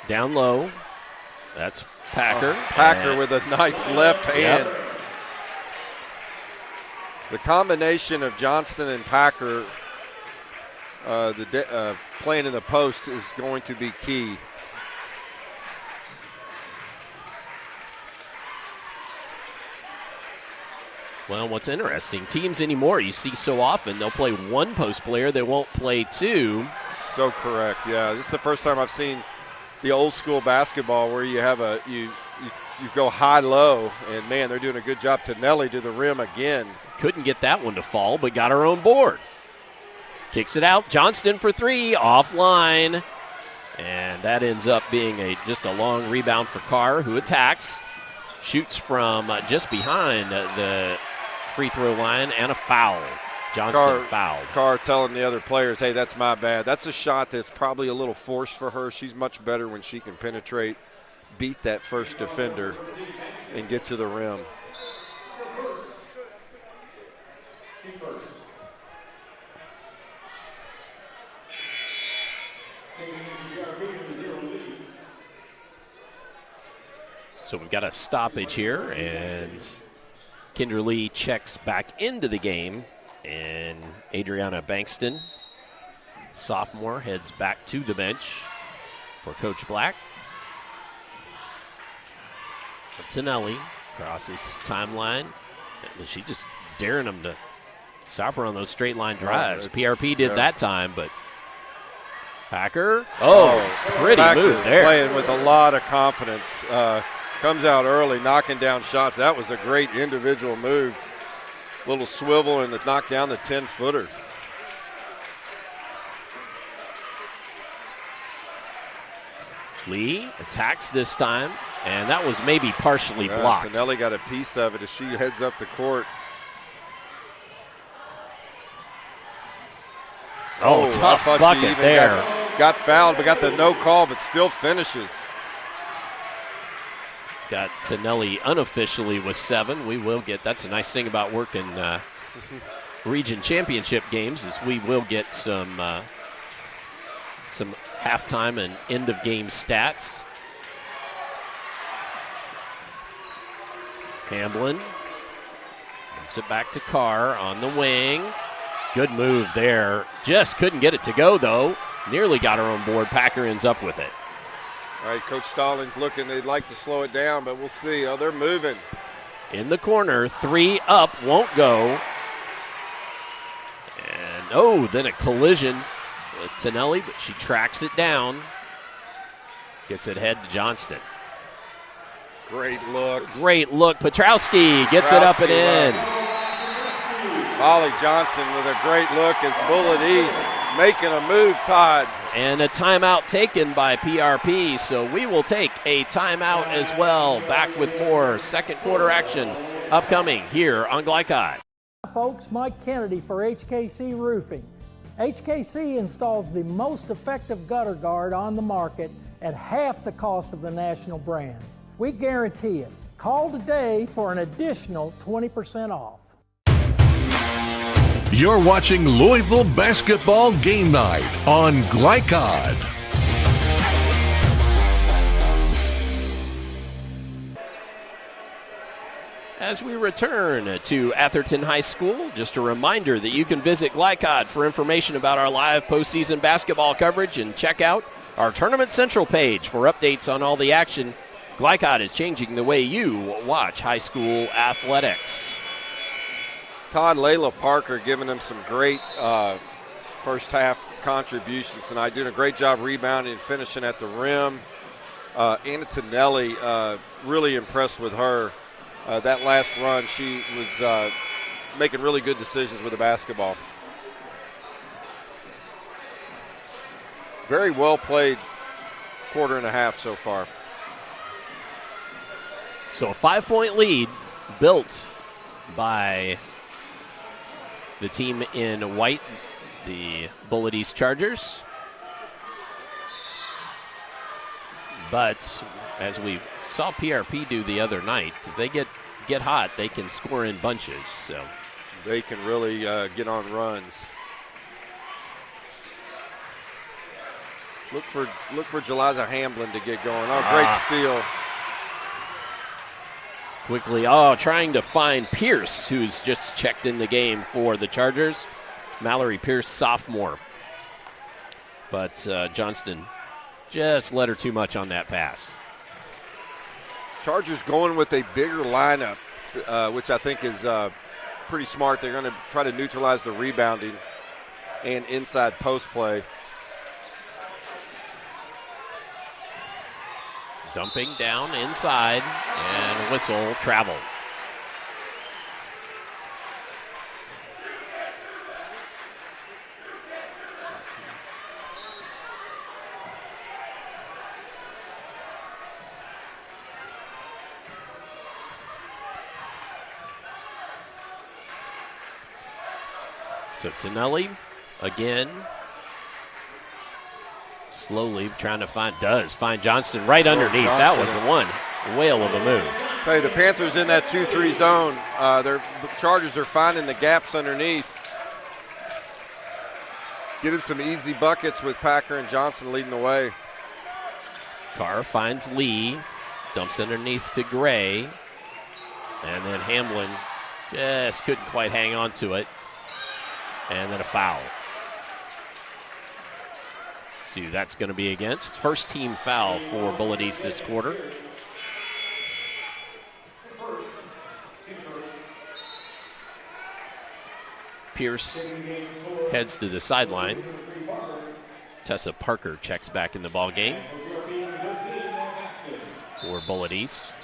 Down low. That's Packer. Packer with a nice left hand. Yep. The combination of Johnston and Packer playing in the post is going to be key. Well, what's interesting, teams anymore you see so often, they'll play one post player, they won't play two. So correct, yeah. This is the first time I've seen the old school basketball where you have you go high-low, and, man, they're doing a good job. Tonelli to the rim again. Couldn't get that one to fall, but got her own board. Kicks it out, Johnston for three, offline. And that ends up being just a long rebound for Carr, who attacks. Shoots from just behind the free throw line, and a foul. Johnston fouled. Carr telling the other players, hey, that's my bad. That's a shot that's probably a little forced for her. She's much better when she can penetrate, beat that first defender, and get to the rim. So we've got a stoppage here, and Kinderly checks back into the game, and Adriana Bankston, sophomore, heads back to the bench for Coach Black. Tonelli crosses timeline. She just daring them to stop her on those straight line drives. PRP did that time, but Packer. Pretty Packer move there. Playing with a lot of confidence. Comes out early, knocking down shots. That was a great individual move. Little swivel and knock down the 10-footer. Lee attacks this time, and that was maybe partially blocked. Tonelli got a piece of it as she heads up the court. Oh, tough I thought bucket she even there. Got fouled, but got the no call, but still finishes. Got Tonelli unofficially with 7. We will get, that's a nice thing about working region championship games, is we will get some halftime and end of game stats. Hamblin moves it back to Carr on the wing. Good move there. Just couldn't get it to go, though. Nearly got her on board. Packer ends up with it. All right, Coach Stallings looking. They'd like to slow it down, but we'll see. Oh, they're moving. In the corner, 3 up, won't go. And, then a collision with Tonelli, but she tracks it down. Gets it ahead to Johnston. Great look. Great look. Petrowski gets it up and in. Molly Johnson with a great look as Bullitt East making a move, Todd. And a timeout taken by PRP, so we will take a timeout as well. Back with more second quarter action upcoming here on Glycod. Folks, Mike Kennedy for HKC Roofing. HKC installs the most effective gutter guard on the market at half the cost of the national brands. We guarantee it. Call today for an additional 20% off. You're watching Louisville Basketball Game Night on Glycod. As we return to Atherton High School, just a reminder that you can visit Glycod for information about our live postseason basketball coverage and check out our Tournament Central page for updates on all the action. Glycod is changing the way you watch high school athletics. Todd, Layla Parker giving them some great first half contributions tonight, doing a great job rebounding and finishing at the rim. Anna Tonelli, really impressed with her. That last run, she was making really good decisions with the basketball. Very well played quarter and a half so far. So a 5-point lead built by the team in white, the Bullitt East Chargers. But as we saw PRP do the other night, if they get hot, they can score in bunches. So they can really get on runs. Look for Jeliza Hamblin to get going. Oh, great steal. Quickly, trying to find Pierce, who's just checked in the game for the Chargers. Mallory Pierce, sophomore. But Johnston just let her too much on that pass. Chargers going with a bigger lineup, which I think is pretty smart. They're going to try to neutralize the rebounding and inside post play. Dumping down inside, and whistle, travel. So Tonelli again. Slowly trying to find Johnston right underneath. That was one whale of a move. Hey, the Panthers in that 2-3 zone. The Chargers are finding the gaps underneath. Getting some easy buckets with Packer and Johnson leading the way. Carr finds Lee, dumps underneath to Gray, and then Hamblin just couldn't quite hang on to it. And then a foul. See who that's going to be against. First team foul for Bullitt East this quarter. Pierce heads to the sideline. Tessa Parker checks back in the ball game for Bullitt East.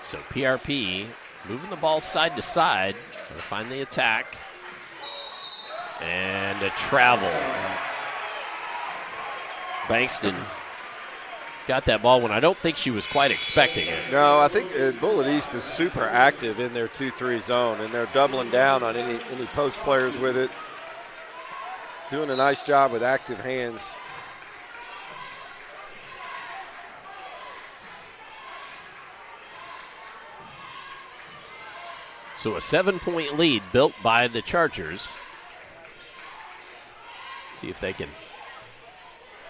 So PRP moving the ball side to side. Gonna find the attack. And a travel. Bankston got that ball when I don't think she was quite expecting it. No, I think Bullitt East is super active in their 2-3 zone, and they're doubling down on any post players with it. Doing a nice job with active hands. So a 7-point lead built by the Chargers. See if they can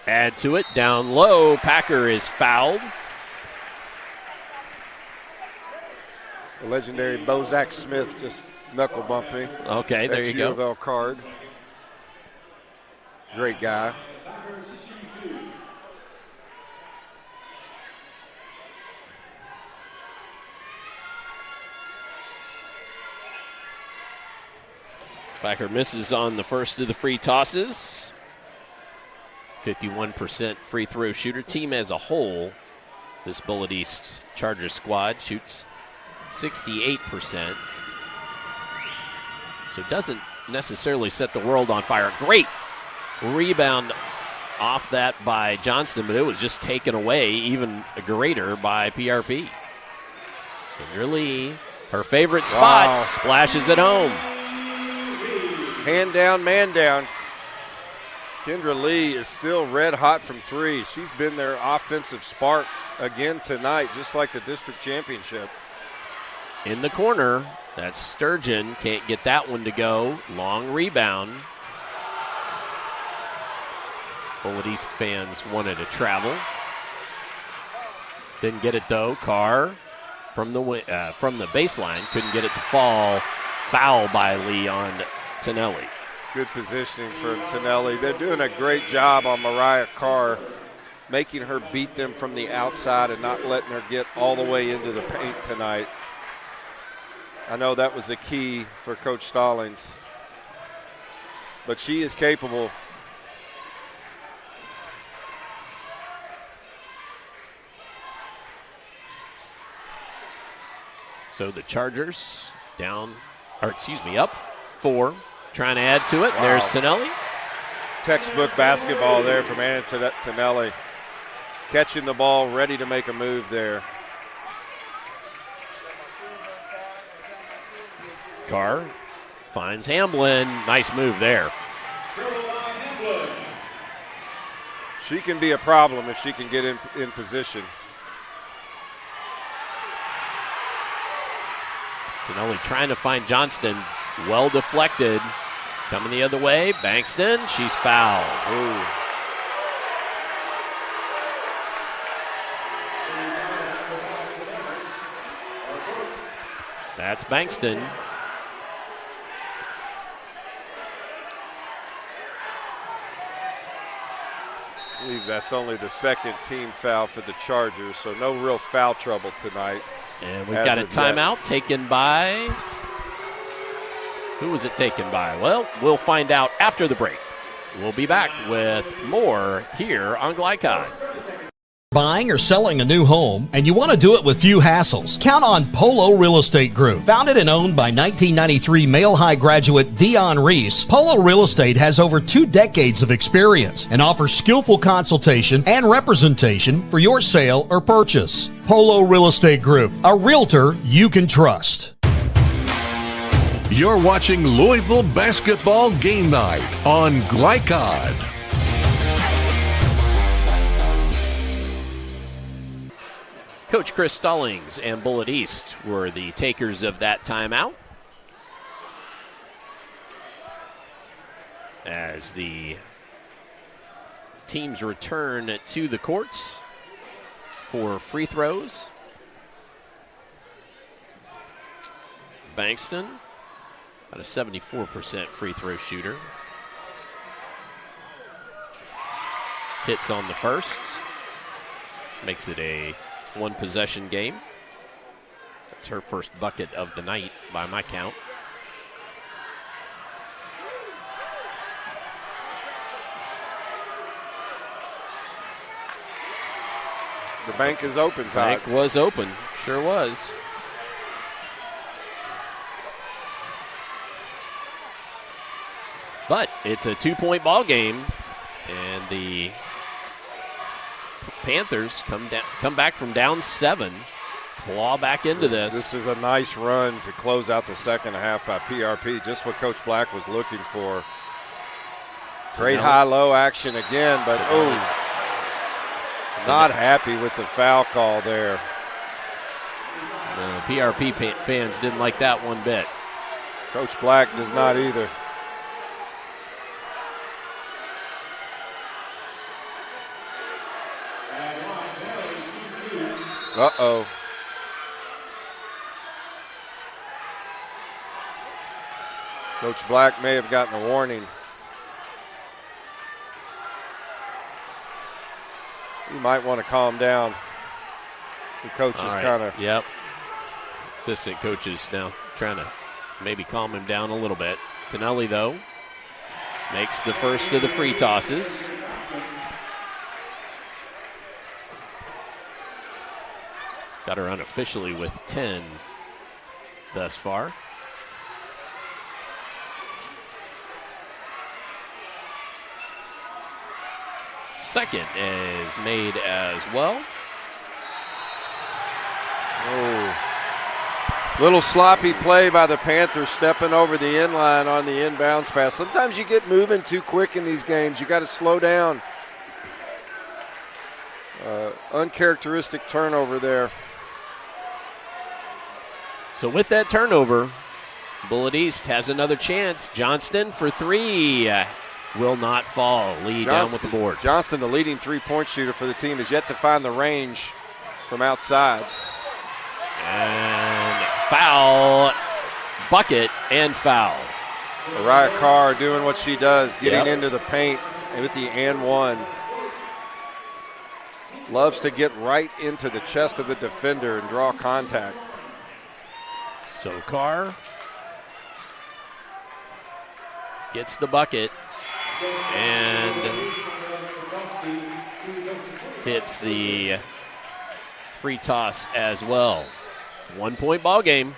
add to it. Down low, Packer is fouled. The legendary Bozak Smith just knuckle bumped me. Okay, there you go. U of L card. Great guy. Packer misses on the first of the free tosses. 51% free throw shooter. Team as a whole, this Bullitt East Chargers squad shoots 68%. So it doesn't necessarily set the world on fire. Great rebound off that by Johnston, but it was just taken away even greater by PRP. And really, her favorite spot, splashes it home. Hand down, man down. Kendra Lee is still red hot from three. She's been their offensive spark again tonight, just like the district championship. In the corner, that's Sturgeon. Can't get that one to go. Long rebound. Bullitt East fans wanted to travel. Didn't get it though. Carr from the baseline couldn't get it to fall. Foul by Lee on Tonelli. Good positioning for Tonelli. They're doing a great job on Mariah Carr, making her beat them from the outside and not letting her get all the way into the paint tonight. I know that was the key for Coach Stallings, but she is capable. So the Chargers up 4, trying to add to it. Wow. There's Tonelli. Textbook basketball there from Anna Tonelli. Catching the ball, ready to make a move there. Carr finds Hamblin. Nice move there. She can be a problem if she can get in position. Tonelli trying to find Johnston. Well deflected. Coming the other way. Bankston. She's fouled. Ooh. That's Bankston. I believe that's only the second team foul for the Chargers, so no real foul trouble tonight. And we've got a timeout taken by, who was it taken by? Well, we'll find out after the break. We'll be back with more here on Glycod. Buying or selling a new home, and you want to do it with few hassles? Count on Polo Real Estate Group. Founded and owned by 1993 Male High graduate Dion Reese, Polo Real Estate has over 2 decades of experience and offers skillful consultation and representation for your sale or purchase. Polo Real Estate Group, a realtor you can trust. You're watching Louisville Basketball Game Night on Glycod. Coach Chris Stallings and Bullitt East were the takers of that timeout. As the teams return to the courts for free throws. Bankston, about a 74% free throw shooter. Hits on the first. Makes it a 1-possession game. That's her first bucket of the night by my count. The bank is open, Todd. Bank was open. Sure was. But it's a 2-point ball game, and the Panthers come back from down 7, claw back into this. This is a nice run to close out the second half by PRP, just what Coach Black was looking for. Great high-low action again, but not happy with the foul call there. The PRP fans didn't like that one bit. Coach Black does not either. Uh-oh. Coach Black may have gotten a warning. You might want to calm down. The coach is kind of... Yep. Assistant coaches now trying to maybe calm him down a little bit. Tonelli, though, makes the first of the free tosses. Got her unofficially with 10 thus far. Second is made as well. Little sloppy play by the Panthers, stepping over the inline on the inbounds pass. Sometimes you get moving too quick in these games. You got to slow down. Uncharacteristic turnover there. So with that turnover, Bullitt East has another chance. Johnston for 3. Will not fall. Lee down with the board. Johnston, the leading three-point shooter for the team, has yet to find the range from outside. And foul, bucket, and foul. Mariah Carr doing what she does, getting into the paint with the and one. Loves to get right into the chest of the defender and draw contact. So Carr gets the bucket and hits the free toss as well. 1 point ball game.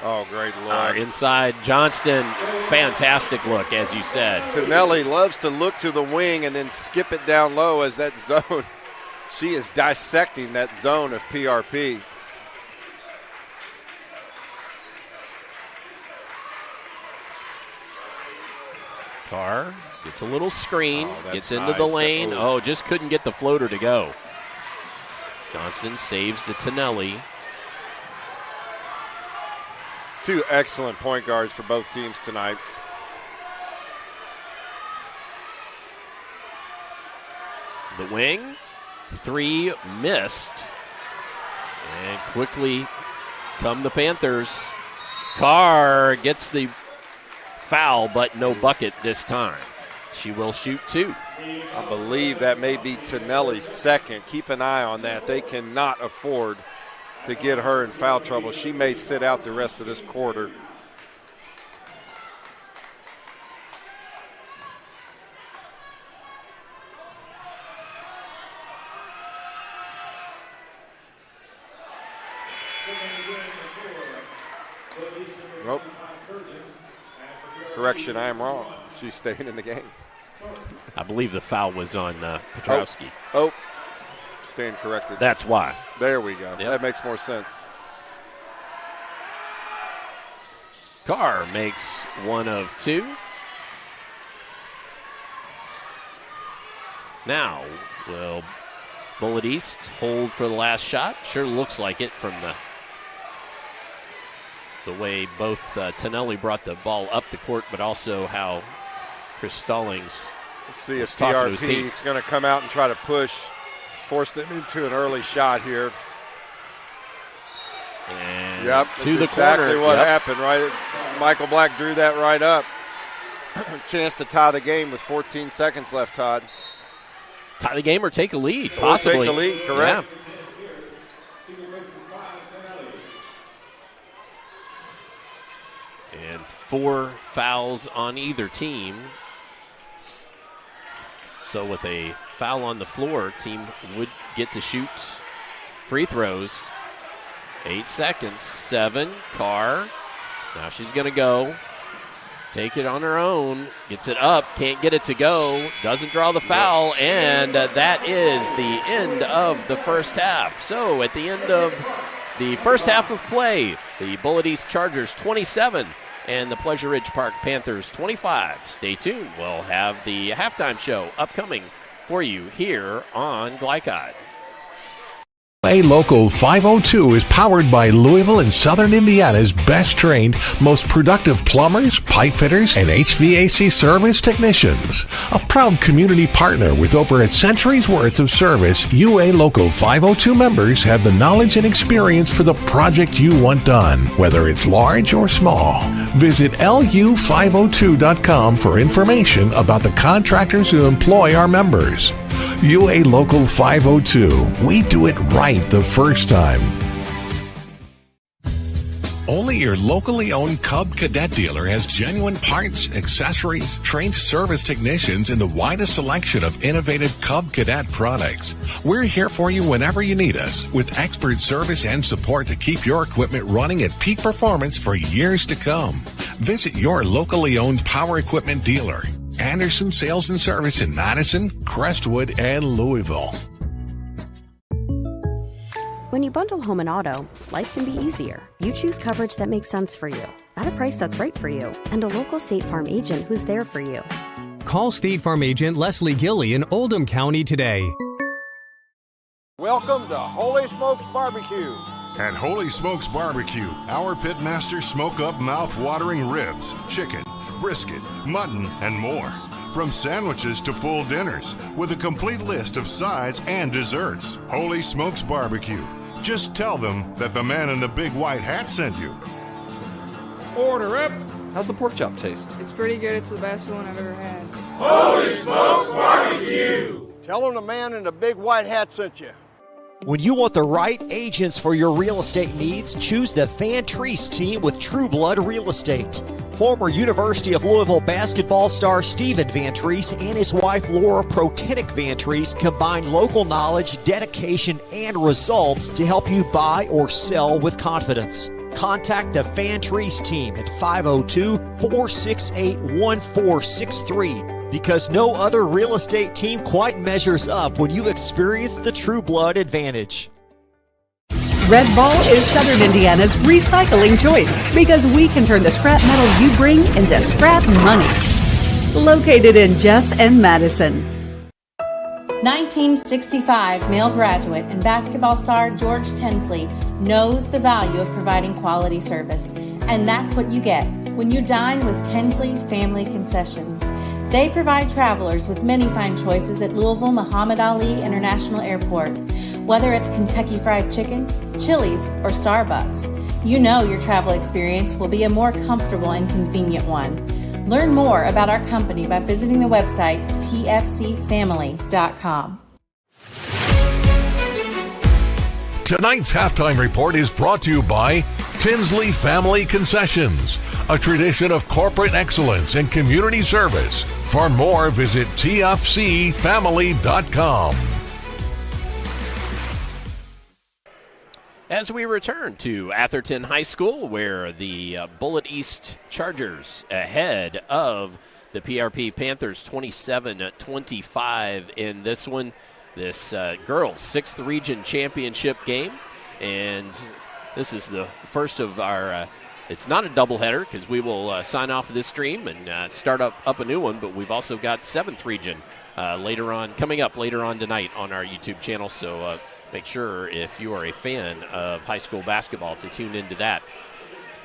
Oh, great look. Inside Johnston, fantastic look, as you said. Tonelli loves to look to the wing and then skip it down low as that zone. She is dissecting that zone of PRP. Carr gets a little screen, gets into nice. the lane. Just couldn't get the floater to go. Johnston saves to Tonelli. Two excellent point guards for both teams tonight. The wing, 3 missed. And quickly come the Panthers. Carr gets the foul, but no bucket this time. She will shoot 2. I believe that may be Tonelli's second. Keep an eye on that. They cannot afford to get her in foul trouble. She may sit out the rest of this quarter. Nope. Correction, I am wrong. She's staying in the game. I believe the foul was on Petrowski. Stand corrected. That's why. There we go. Yep. That makes more sense. Carr makes 1 of 2. Now, will Bullitt East hold for the last shot? Sure looks like it from the way both Tonelli brought the ball up the court, but also how Chris Stallings. Let's see if PRP is going to come out and try to push, force them into an early shot here. And to the exactly corner. What happened, right? Michael Black drew that right up. Chance to tie the game with 14 seconds left, Todd. Tie the game or take a lead, possibly. Or take the lead, correct. Yeah. And 4 fouls on either team. So with a foul on the floor, team would get to shoot free throws. 8 seconds, 7, Carr. Now she's going to go. take it on her own, gets it up, can't get it to go, doesn't draw the foul, and that is the end of the first half. So at the end of the first half of play, the Bullitt East Chargers 27 and the Pleasure Ridge Park Panthers 25. Stay tuned. We'll have the halftime show upcoming for you here on Glycod. A Local 502 is powered by Louisville and Southern Indiana's best trained, most productive plumbers, pipe fitters, and HVAC service technicians. A proud community partner with over a century's worth of service, UA Local 502 members have the knowledge and experience for the project you want done, whether it's large or small. Visit lu502.com for information about the contractors who employ our members. UA Local 502. We do it right the first time. Only your locally owned Cub Cadet dealer has genuine parts, accessories, trained service technicians, and the widest selection of innovative Cub Cadet products. We're here for you whenever you need us, with expert service and support to keep your equipment running at peak performance for years to come. Visit your locally owned power equipment dealer. Anderson Sales and Service in Madison, Crestwood, and Louisville. When you bundle home and auto, life can be easier. You choose coverage that makes sense for you, at a price that's right for you, and a local State Farm agent who's there for you. Call State Farm agent Leslie Gilly in Oldham County today. Welcome to Holy Smokes Barbecue. At Holy Smokes Barbecue, our pitmasters smoke up mouth-watering ribs, chicken, brisket, mutton, and more. From sandwiches to full dinners, with a complete list of sides and desserts. Holy Smokes Barbecue. Just tell them that the man in the big white hat sent you. Order up. How's the pork chop taste? It's pretty good. It's the best one I've ever had. Holy Smokes Barbecue. Tell them the man in the big white hat sent you. When you want the right agents for your real estate needs, choose the Van Treese team with True Blood Real Estate. Former University of Louisville basketball star Stephen Van Treese and his wife Laura Protenick Van Treese combine local knowledge, dedication, and results to help you buy or sell with confidence. Contact the Van Treese team at 502-468-1463. Because no other real estate team quite measures up when you experience the True Blood advantage. Red Ball is Southern Indiana's recycling choice because we can turn the scrap metal you bring into scrap money. Located in Jeff and Madison. 1965 male graduate and basketball star George Tensley knows the value of providing quality service. And that's what you get when you dine with Tensley Family Concessions. They provide travelers with many fine choices at Louisville Muhammad Ali International Airport. Whether it's Kentucky Fried Chicken, Chili's, or Starbucks, you know your travel experience will be a more comfortable and convenient one. Learn more about our company by visiting the website tfcfamily.com. Tonight's halftime report is brought to you by Tinsley Family Concessions, a tradition of corporate excellence and community service. For more, visit tfcfamily.com. As we return to Atherton High School, where the Bullitt East Chargers ahead of the PRP Panthers 27-25 in this one. This girls' 6th region championship game, and this is the first of our it's not a doubleheader because we will sign off this stream and start up a new one, but we've also got 7th region coming up later on tonight on our YouTube channel, so make sure if you are a fan of high school basketball to tune into that.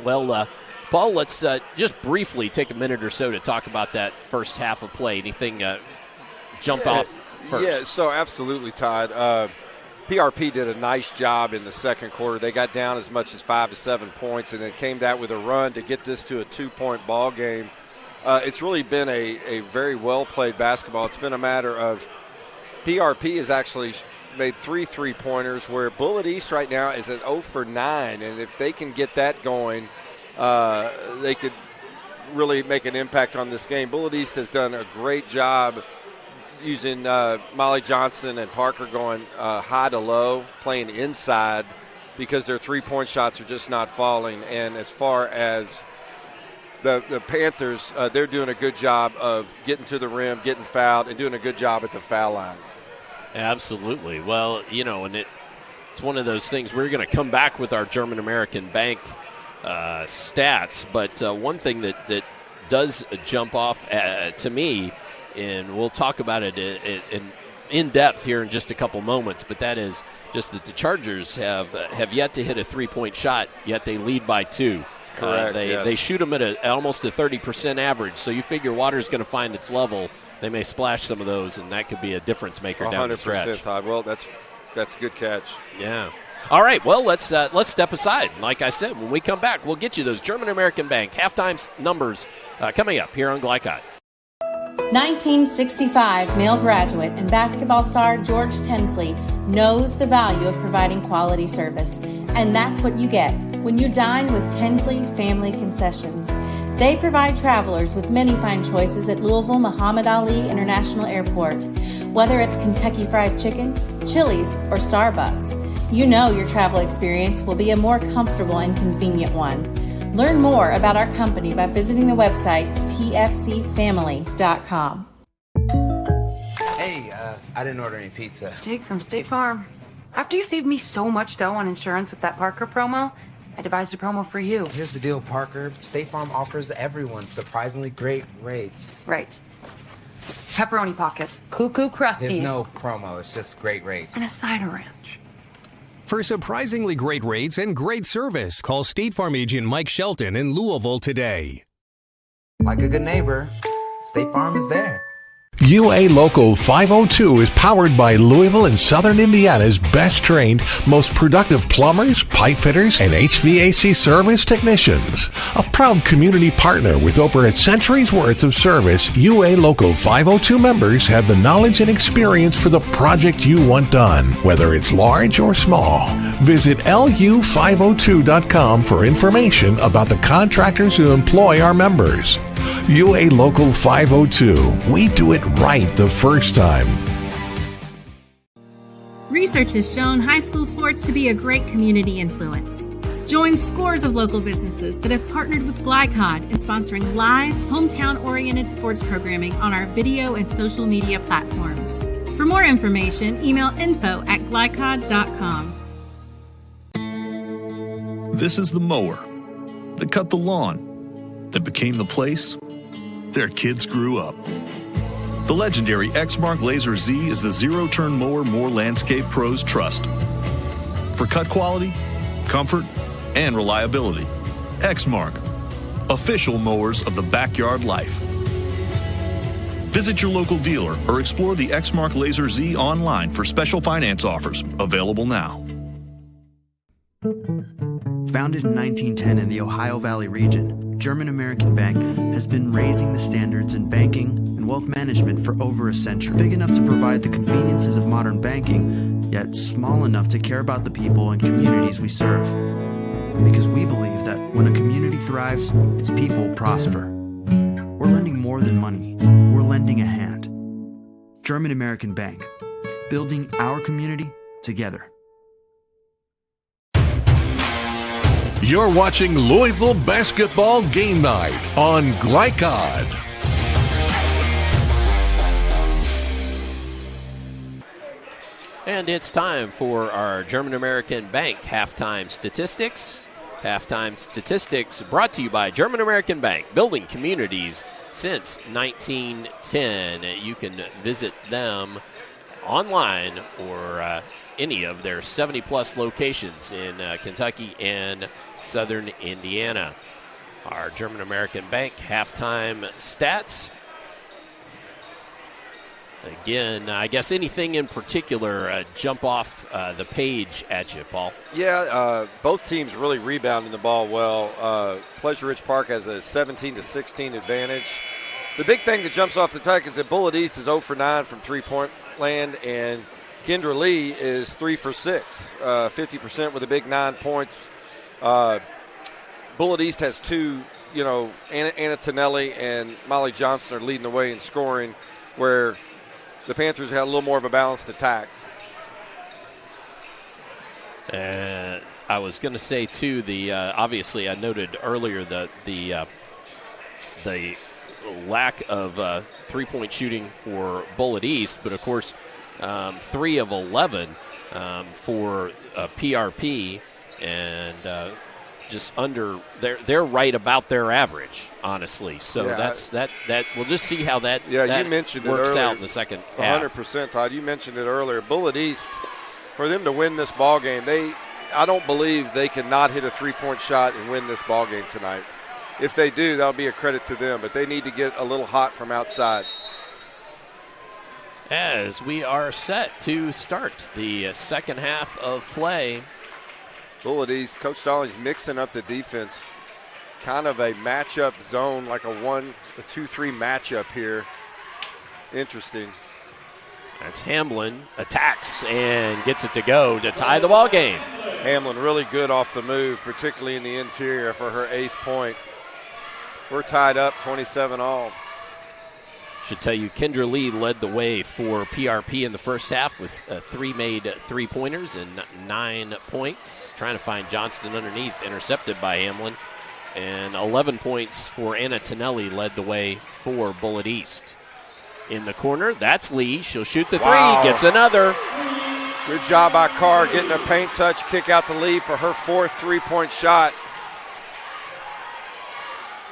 Well, Paul, let's just briefly take a minute or so to talk about that first half of play. Anything jump off first? Yeah, so absolutely, Todd. PRP did a nice job in the second quarter. They got down as much as 5 to 7 points and then came out with a run to get this to a 2-point ball game. It's really been a very well-played basketball. It's been a matter of PRP has actually made 3 3-pointers, where Bullitt East right now is at 0 for 9. And if they can get that going, they could really make an impact on this game. Bullitt East has done a great job using Molly Johnson and Parker going high to low, playing inside because their 3-point shots are just not falling. And as far as the Panthers, they're doing a good job of getting to the rim, getting fouled, and doing a good job at the foul line. Absolutely. Well, and it's one of those things. We're going to come back with our German American Bank stats, but one thing that does jump off to me, and we'll talk about it in depth here in just a couple moments, but that is just that the Chargers have yet to hit a three-point shot, yet they lead by 2. Correct. They shoot them at almost a 30% average, so you figure water's going to find its level. They may splash some of those, and that could be a difference maker down the stretch. 100%, Todd. Well, that's a good catch. Yeah. All right, well, let's step aside. Like I said, when we come back, we'll get you those German American Bank halftime numbers coming up here on Glycod. 1965 male graduate and basketball star George Tensley knows the value of providing quality service, and that's what you get when you dine with Tensley Family Concessions. They provide travelers with many fine choices at Louisville Muhammad Ali International Airport. Whether it's Kentucky Fried Chicken, Chili's, or Starbucks, you know your travel experience will be a more comfortable and convenient one. Learn more about our company by visiting the website tfcfamily.com. Hey, I didn't order any pizza. Jake from State Farm. After you saved me so much dough on insurance with that Parker promo, I devised a promo for you. Here's the deal, Parker. State Farm offers everyone surprisingly great rates. Right. Pepperoni pockets, cuckoo crusties. There's no promo, it's just great rates. And a side of ranch. For surprisingly great rates and great service, call State Farm agent Mike Shelton in Louisville today. Like a good neighbor, State Farm is there. UA Local 502 is powered by Louisville and Southern Indiana's best trained, most productive plumbers, pipe fitters, and HVAC service technicians. A proud community partner with over a century's worth of service, UA Local 502 members have the knowledge and experience for the project you want done, whether it's large or small. Visit lu502.com for information about the contractors who employ our members. UA Local 502. We do it right the first time. Research has shown high school sports to be a great community influence. Join scores of local businesses that have partnered with Glycod in sponsoring live, hometown-oriented sports programming on our video and social media platforms. For more information, email info@glycod.com. This is the mower that cut the lawn, that became the place their kids grew up. The legendary Exmark Laser Z is the zero-turn mower more landscape pros trust. For cut quality, comfort, and reliability, Exmark, official mowers of the backyard life. Visit your local dealer or explore the Exmark Laser Z online for special finance offers, available now. Founded in 1910 in the Ohio Valley region, German American Bank has been raising the standards in banking and wealth management for over a century. Big enough to provide the conveniences of modern banking, yet small enough to care about the people and communities we serve. Because we believe that when a community thrives, its people prosper. We're lending more than money. We're lending a hand. German American Bank, building our community together. You're watching Louisville Basketball Game Night on Glycod. And it's time for our German American Bank halftime statistics. Halftime statistics brought to you by German American Bank, building communities since 1910. You can visit them online or any of their 70-plus locations in Kentucky and Southern Indiana. Our German American Bank halftime stats. Again, I guess anything in particular jump off the page at you, Paul? Yeah, both teams really rebounding the ball well. Pleasure Ridge Park has a 17-16 advantage. The big thing that jumps off the page is that Bullitt East is 0 for 9 from three-point land, and Kendra Lee is 3 for 6, 50% with a big 9 points. Bullitt East has two, Anna Tonelli and Molly Johnson are leading the way in scoring, where the Panthers had a little more of a balanced attack. I was going to say, too, obviously I noted earlier the the lack of three-point shooting for Bullitt East, but of course 3 of 11 for PRP, and just under they're right about their average, honestly. So that's that we'll just see how that you mentioned works it earlier, out in the second half. 100%, Todd. You mentioned it earlier. Bullitt East, for them to win this ball game, I don't believe they cannot hit a three-point shot and win this ball game tonight. If they do, that'll be a credit to them, but they need to get a little hot from outside. As we are set to start the second half of play. Bullitt East, Coach Stallings mixing up the defense. Kind of a matchup zone, like a 2-3 matchup here. Interesting. That's Hamlin, attacks and gets it to go to tie the ball game. Hamlin really good off the move, particularly in the interior for her 8th point. We're tied up 27-all. Should tell you, Kendra Lee led the way for PRP in the first half with 3 made three-pointers and 9 points. Trying to find Johnston underneath, intercepted by Hamlin. And 11 points for Anna Tonelli led the way for Bullitt East. In the corner, that's Lee. She'll shoot the 3, gets another. Good job by Carr getting a paint touch, kick out to Lee for her 4th three-point shot.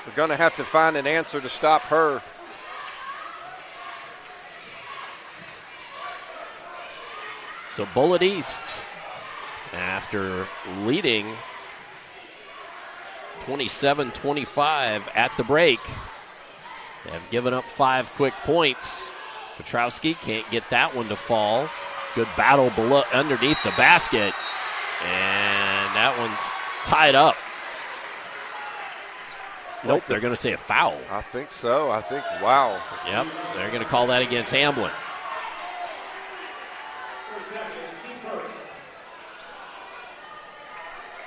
We're going to have to find an answer to stop her. So Bullitt East, after leading 27-25 at the break, have given up 5 quick points. Petrowski can't get that one to fall. Good battle below, underneath the basket, and that one's tied up. Nope, they're going to say a foul. I think so. Wow. Yep, they're going to call that against Hamlin.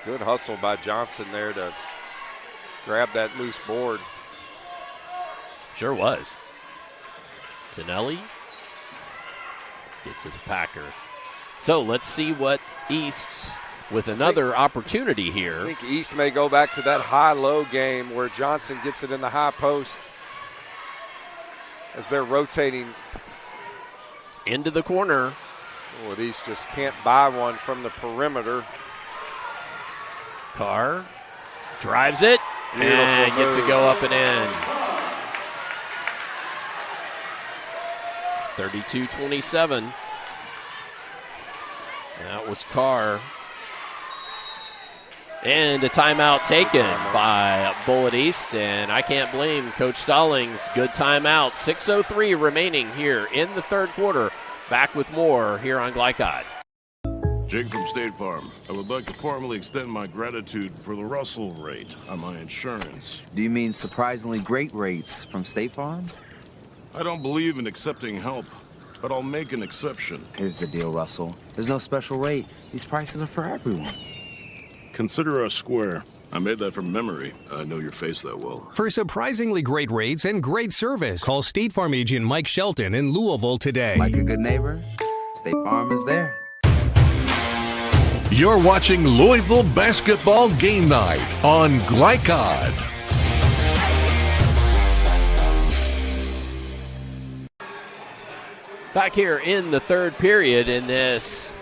Good hustle by Johnson there to grab that loose board. Sure was. Tonelli gets it to Packer. So let's see what East, with another opportunity here. I think East may go back to that high-low game where Johnson gets it in the high post as they're rotating into the corner. Well, East just can't buy one from the perimeter. Carr drives it and gets it go up and in. 32-27. That was Carr. And a timeout taken by Bullitt East, and I can't blame Coach Stallings. Good timeout. 6:03 remaining here in the third quarter. Back with more here on Glycod. Jake from State Farm. I would like to formally extend my gratitude for the Russell rate on my insurance. Do you mean surprisingly great rates from State Farm? I don't believe in accepting help, but I'll make an exception. Here's the deal, Russell. There's no special rate. These prices are for everyone. Consider us square. I made that from memory. I know your face that well. For surprisingly great rates and great service, call State Farm agent Mike Shelton in Louisville today. Like a good neighbor, State Farm is there. You're watching Louisville Basketball Game Night on Glycod. Back here in the third period in this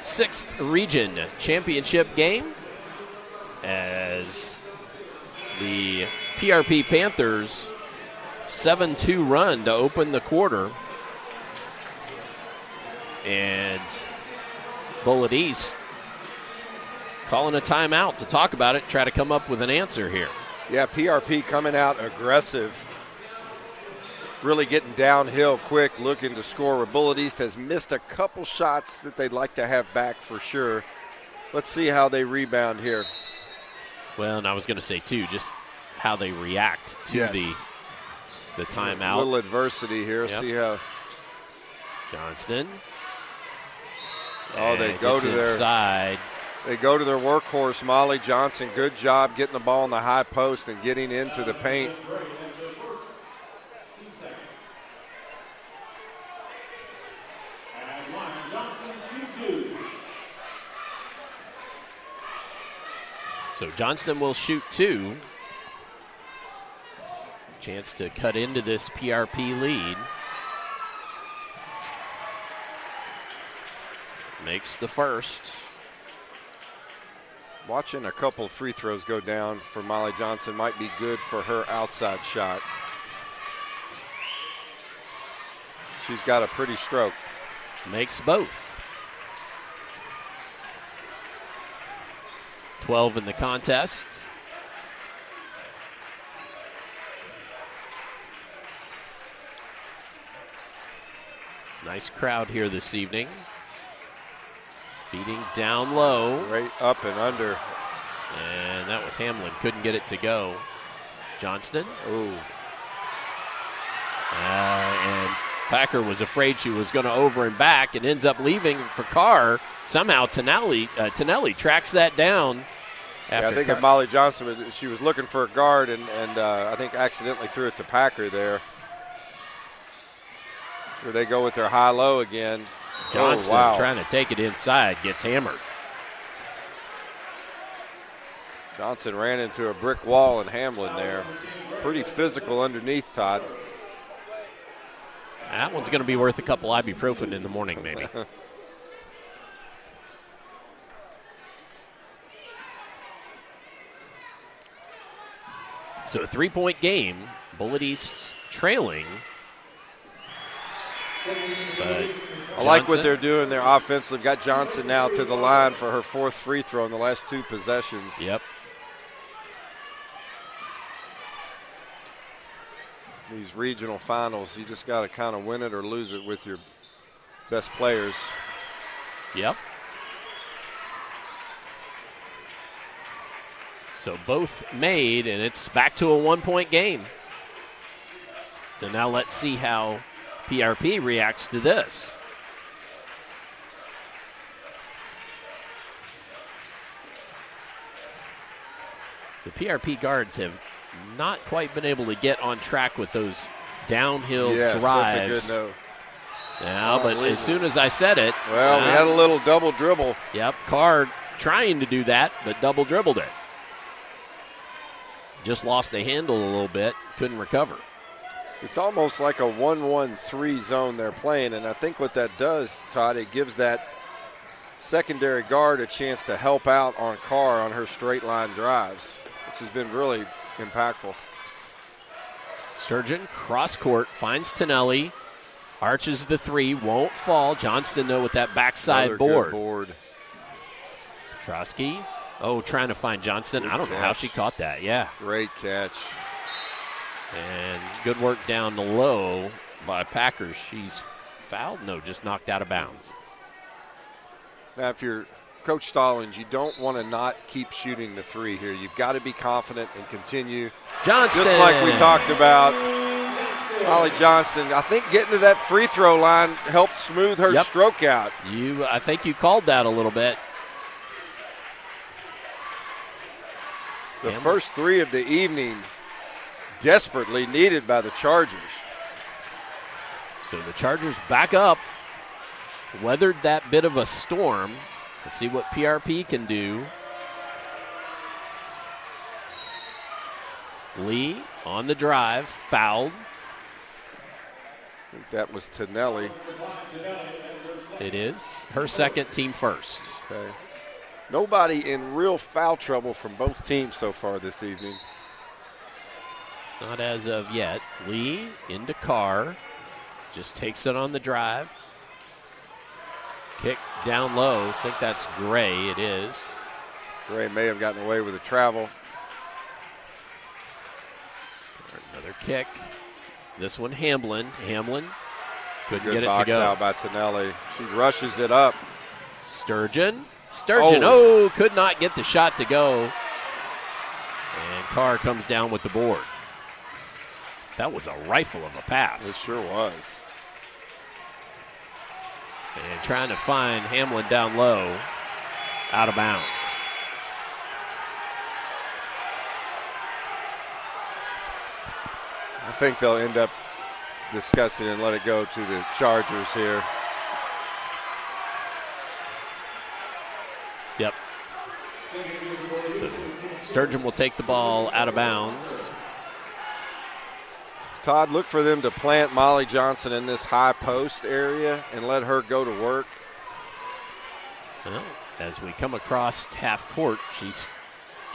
6th region championship game, as the PRP Panthers 7-2 run to open the quarter, and Bullitt East calling a timeout to talk about it, try to come up with an answer here. Yeah, PRP coming out aggressive, really getting downhill quick, looking to score. Where Bullitt East has missed a couple shots that they'd like to have back for sure. Let's see how they rebound here. Well, and I was going to say, too, just how they react to the timeout. A little adversity here. Yep. See how Johnston. Oh, they go to their inside. They go to their workhorse, Molly Johnson. Good job getting the ball in the high post and getting into the paint. So Johnston will shoot 2. Chance to cut into this PRP lead. Makes the first. Watching a couple free throws go down for Molly Johnson might be good for her outside shot. She's got a pretty stroke. Makes both. 12 in the contest. Nice crowd here this evening. Feeding down low. Right up and under. And that was Hamlin. Couldn't get it to go. Johnston. Ooh. And Packer was afraid she was going to over and back and ends up leaving for Carr. Somehow Tonelli tracks that down. Yeah, I think of Molly Johnson, she was looking for a guard and I think accidentally threw it to Packer there. Here they go with their high-low again. Johnson trying to take it inside, gets hammered. Johnson ran into a brick wall in Hamlin there. Pretty physical underneath, Todd. That one's going to be worth a couple ibuprofen in the morning, maybe. So a 3-point game. Bullitt East trailing. But I like what they're doing there offensively. Got Johnson now to the line for her fourth free throw in the last two possessions. Yep. These regional finals, you just got to kind of win it or lose it with your best players. Yep. So both made, and it's back to a 1-point game. So now let's see how PRP reacts to this. The PRP guards have not quite been able to get on track with those downhill drives. That's a good note. Yeah, but as soon as I said it. Well, we had a little double dribble. Yep, Carr trying to do that, but double dribbled it. Just lost the handle a little bit, couldn't recover. It's almost like a 1-1-3 zone they're playing, and I think what that does, Todd, it gives that secondary guard a chance to help out on Carr on her straight line drives, which has been really impactful. Sturgeon, cross court, finds Tonelli, arches the three, won't fall. Johnston, though, with that backside Another good board. Trosky, trying to find Johnston. I don't know how she caught that. Yeah. Great catch. And good work down the low by Packers. She's fouled? No, just knocked out of bounds. Now, if you're Coach Stallings, you don't want to not keep shooting the three here. You've got to be confident and continue. Johnston. Just like we talked about, Molly Johnston, I think getting to that free throw line helped smooth her stroke out. I think you called that a little bit. The first three of the evening desperately needed by the Chargers. So the Chargers back up, weathered that bit of a storm. Let's see what PRP can do. Lee on the drive, fouled. I think that was Tonelli. It is her second, team first. Okay. Nobody in real foul trouble from both teams so far this evening. Not as of yet. Lee into Carr. Just takes it on the drive. Kick down low. I think that's Gray. It is. Gray may have gotten away with a travel. Another kick. This one Hamlin. Hamlin couldn't get it box to go. Out by Tonelli. She rushes it up. Sturgeon. Could not get the shot to go. And Carr comes down with the board. That was a rifle of a pass. It sure was. And trying to find Hamlin down low, out of bounds. I think they'll end up discussing and let it go to the Chargers here. Yep. So Sturgeon will take the ball out of bounds. Todd, look for them to plant Molly Johnson in this high post area and let her go to work. Well, as we come across half court, she's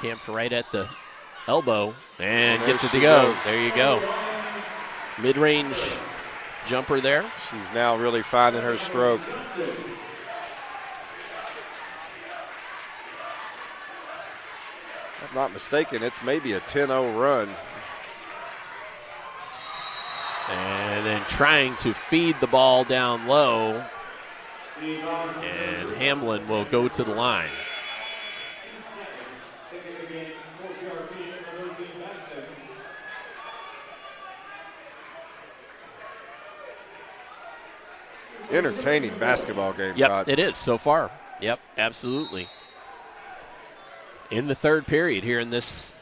camped right at the elbow and gets it to go. There you go. Mid-range jumper there. She's now really finding her stroke. If I'm not mistaken, it's maybe a 10-0 run. And then trying to feed the ball down low. And Hamlin will go to the line. Entertaining basketball game, Yep, Todd. it is so far. Yep, absolutely. In the third period here in this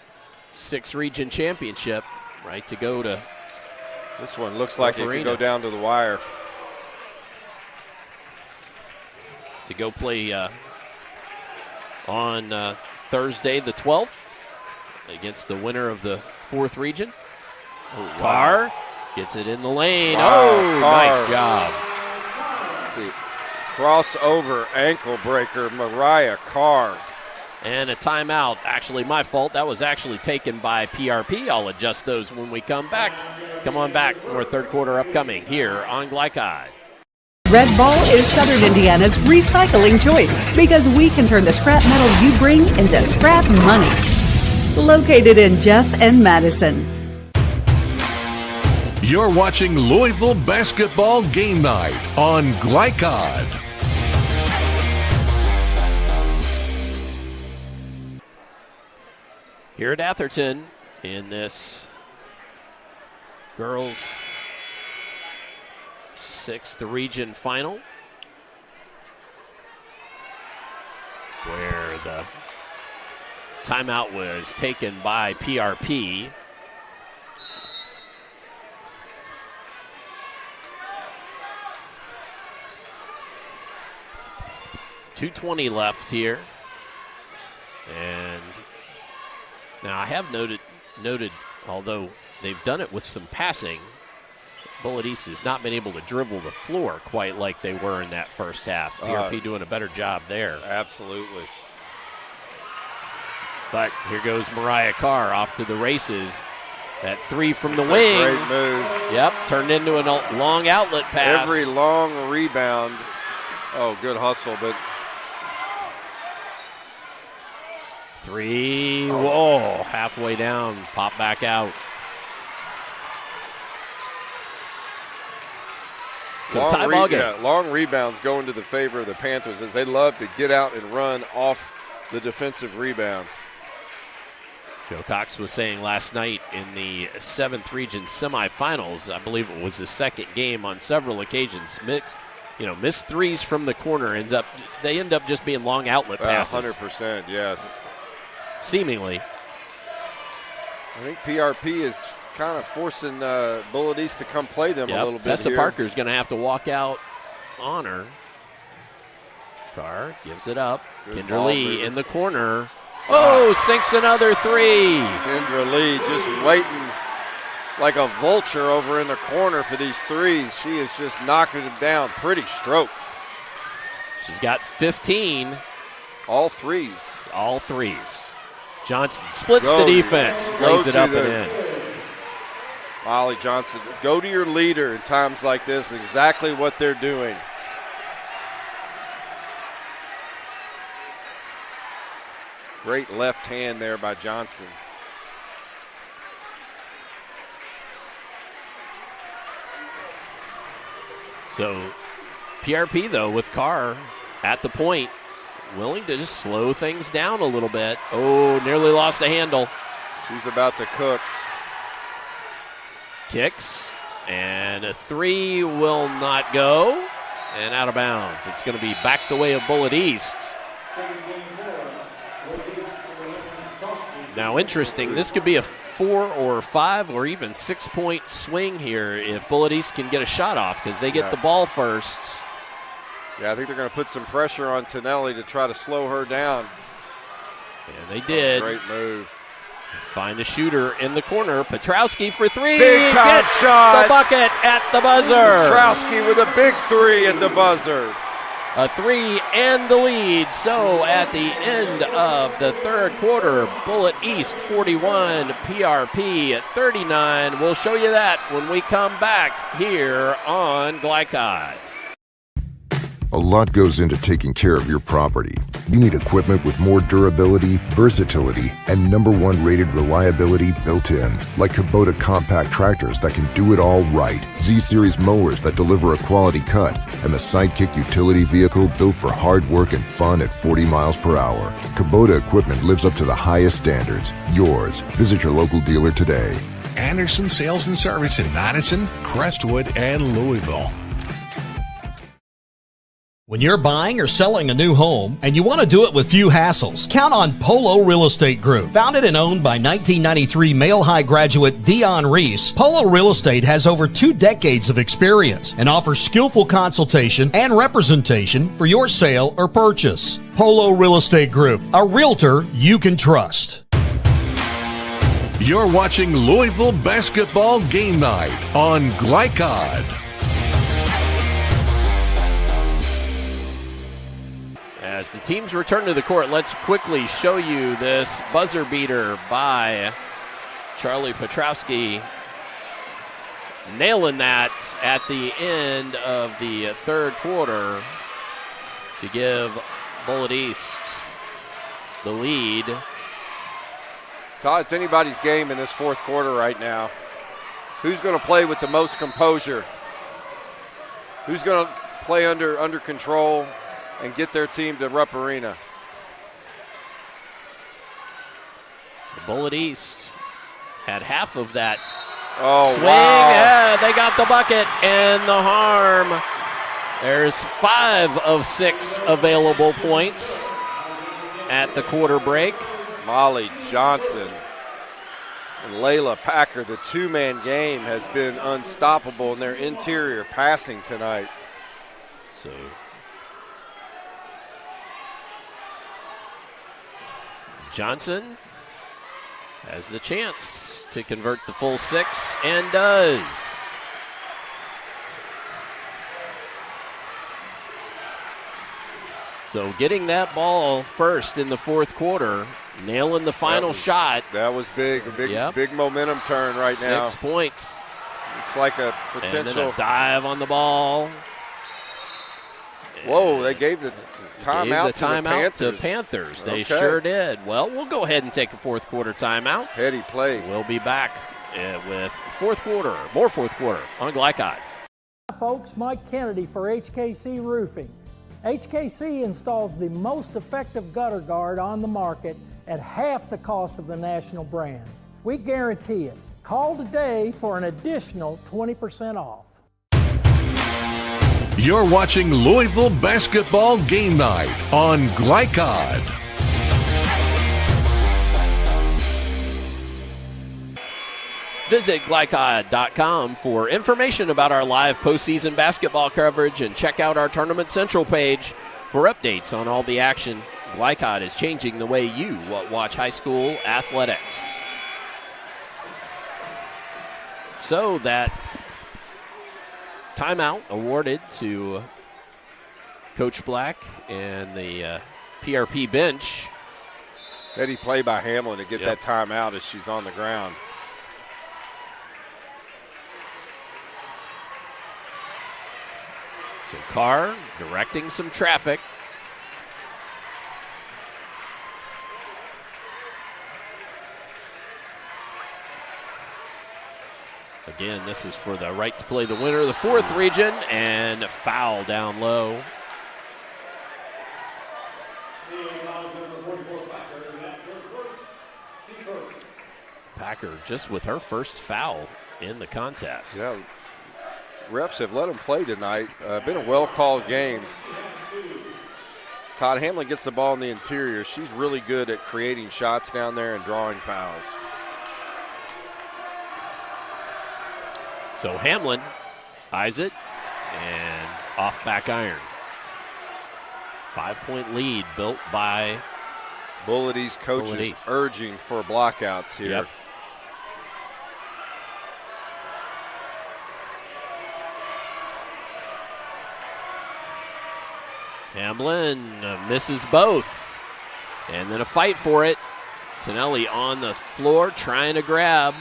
6 region championship, right to go to this one looks like it could go down to the wire. To go play on Thursday the 12th against the winner of the 4th region. Oh, Carr gets it in the lane. Wow, nice job. The crossover ankle breaker, Mariah Carr. And a timeout. Actually, my fault. That was actually taken by PRP. I'll adjust those when we come back. Come on back. More third quarter upcoming here on Glycod. Red Ball is Southern Indiana's recycling choice because we can turn the scrap metal you bring into scrap money. Located in Jeff and Madison. You're watching Louisville Basketball Game Night on Glycod. Here at Atherton in this girls' 6th region final, where the timeout was taken by PRP. .220 left here. And now I have noted, although they've done it with some passing, Bullitt East has not been able to dribble the floor quite like they were in that first half. PRP doing a better job there. Absolutely. But here goes Mariah Carr off to the races. That 3 from the wing. Great move. Yep, turned into a long outlet pass. Every long rebound. Oh, good hustle, but 3. Whoa, halfway down, pop back out. So tie ball game. Yeah, long rebounds go into the favor of the Panthers as they love to get out and run off the defensive rebound. Joe Cox was saying last night in the 7th region semifinals, I believe it was his second game on several occasions, missed threes from the corner. They end up just being long outlet passes. 100%, yes. Seemingly. I think PRP is kind of forcing Bullitt East to come play them a little bit. Tessa here. Parker's going to have to walk out on her. Carr gives it up. Good Kendra Lee mover. in the corner. Oh, sinks another 3. Kendra Lee just waiting like a vulture over in the corner for these threes. She is just knocking them down. Pretty stroke. She's got 15. All threes. All threes. Johnson splits the defense. Lays it up and in. Molly Johnson, go to your leader in times like this. Exactly what they're doing. Great left hand there by Johnson. So PRP, though, with Carr at the point, willing to just slow things down a little bit. Oh, nearly lost the handle. She's about to cook. Kicks, and a 3 will not go, and out of bounds. It's going to be back the way of Bullitt East. Now, interesting, this could be a 4 or 5 or even 6-point swing here if Bullitt East can get a shot off because they get the ball first. Yeah, I think they're going to put some pressure on Tonelli to try to slow her down. And they did. Great move. Find a shooter in the corner. Petrowski for three. Big time Gets shot. the bucket at the buzzer. Petrowski with a big three at the buzzer. A three and the lead. So at the end of the third quarter, Bullitt East 41, PRP at 39. We'll show you that when we come back here on Glycod. A lot goes into taking care of your property. You need equipment with more durability, versatility, and #1 rated reliability built in. Like Kubota compact tractors that can do it all right. Z-Series mowers that deliver a quality cut. And the Sidekick utility vehicle built for hard work and fun at 40 miles per hour. Kubota equipment lives up to the highest standards. Yours. Visit your local dealer today. Anderson Sales and Service in Madison, Crestwood, and Louisville. When you're buying or selling a new home and you want to do it with few hassles, count on Polo Real Estate Group. Founded and owned by 1993 Male High graduate Dion Reese, Polo Real Estate has over 2 decades of experience and offers skillful consultation and representation for your sale or purchase. Polo Real Estate Group, a realtor you can trust. You're watching Louisville Basketball Game Night on Glycod. As the teams return to the court, let's quickly show you this buzzer beater by Charlie Petrowski. Nailing that at the end of the third quarter to give Bullitt East the lead. Todd, it's anybody's game in this fourth quarter right now. Who's going to play with the most composure? Who's going to play under control and get their team to Rupp Arena? So Bullitt East had half of that swing. Wow. Yeah, they got the bucket and the harm. There's 5 of 6 available points at the quarter break. Molly Johnson and Layla Packer, the two-man game has been unstoppable in their interior passing tonight. So Johnson has the chance to convert the full 6 and does. So getting that ball first in the fourth quarter, nailing the final shot. That was big, big momentum turn right now. 6 points. It's like a potential. And then a dive on the ball. Whoa, they gave the timeout to the Panthers. They sure did. Well, we'll go ahead and take a fourth quarter timeout. Heady play. We'll be back with more fourth quarter on Glycod. Hi, folks. Mike Kennedy for HKC Roofing. HKC installs the most effective gutter guard on the market at half the cost of the national brands. We guarantee it. Call today for an additional 20% off. You're watching Louisville Basketball Game Night on Glycod. Visit glycod.com for information about our live postseason basketball coverage and check out our Tournament Central page for updates on all the action. Glycod is changing the way you watch high school athletics. So that timeout awarded to Coach Black and the PRP bench. Heady play by Hamlin to get that timeout as she's on the ground. So Carr directing some traffic. Again, this is for the right to play the winner of the fourth region, and a foul down low. Packer just with her first foul in the contest. Yeah, refs have let them play tonight. Been a well-called game. Todd Hamlin gets the ball in the interior. She's really good at creating shots down there and drawing fouls. So Hamlin eyes it and off back iron. 5-point lead built by Bullitt East coaches urging for blockouts here. Yep. Hamlin misses both. And then a fight for it. Tonelli on the floor trying to grab.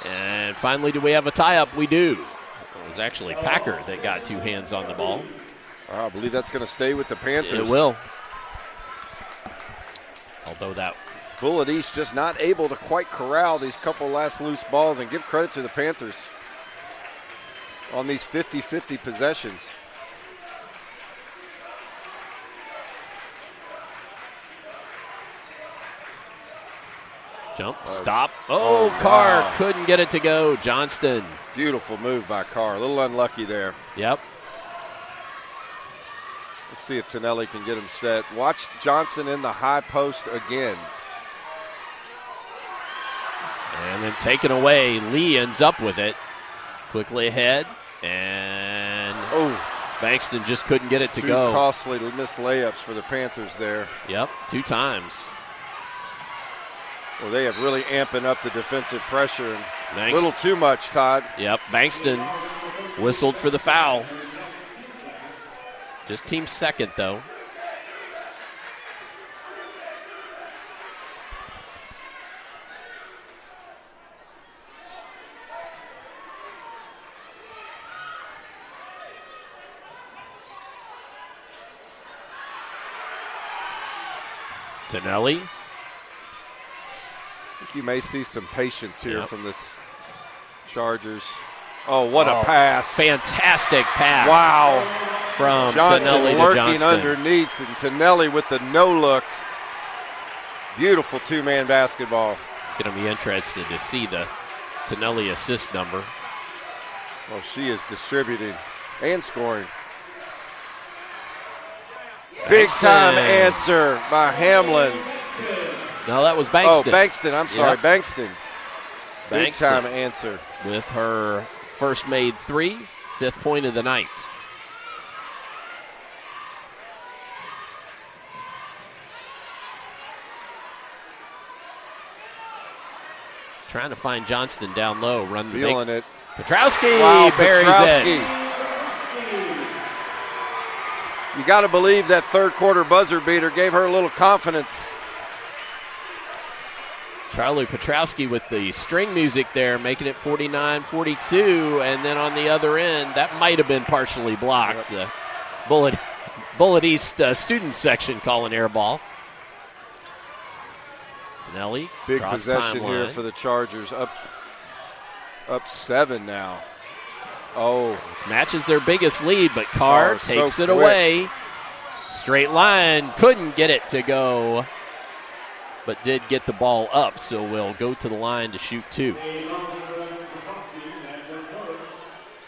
And finally, do we have a tie-up? We do. It was actually Packer that got 2 hands on the ball. I believe that's going to stay with the Panthers. It will. Although that Bullitt East just not able to quite corral these couple last loose balls, and give credit to the Panthers on these 50-50 possessions. Jump, stop. Oh, Carr wow. couldn't get it to go. Johnston. Beautiful move by Carr. A little unlucky there. Yep. Let's see if Tonelli can get him set. Watch Johnson in the high post again. And then taken away. Lee ends up with it. Quickly ahead. And Bankston just couldn't get it to go. Too costly to miss layups for the Panthers there. Yep, 2 times. Well, they have really amping up the defensive pressure. And a little too much, Todd. Yep, Bankston whistled for the foul. Just team second, though. Tonelli. I think you may see some patience here from the Chargers. Oh, what a pass. Fantastic pass. Wow. From Johnson Tonelli to working Johnston. underneath, and Tonelli with the no-look. Beautiful 2-man basketball. Going to be interested to see the Tonelli assist number. Oh, she is distributing and scoring. Big-time answer by Hamlin. No, that was Bankston. Oh, Bankston. I'm sorry, Bankston. Big-time Bankston answer. with her first made 3, 5th point of the night. Trying to find Johnston down low. Run the Feeling it. Petrowski buries Petrowski. it. You got to believe that third quarter buzzer beater gave her a little confidence. Charlie Petrowski with the string music there, making it 49-42. And then on the other end, that might have been partially blocked. The Bullitt East student section calling air ball. Tonelli, big possession here for the Chargers. Up 7 now. Oh. Matches their biggest lead, but Carr takes so it quick. away. Straight line, couldn't get it to go, but did get the ball up, so we'll go to the line to shoot 2.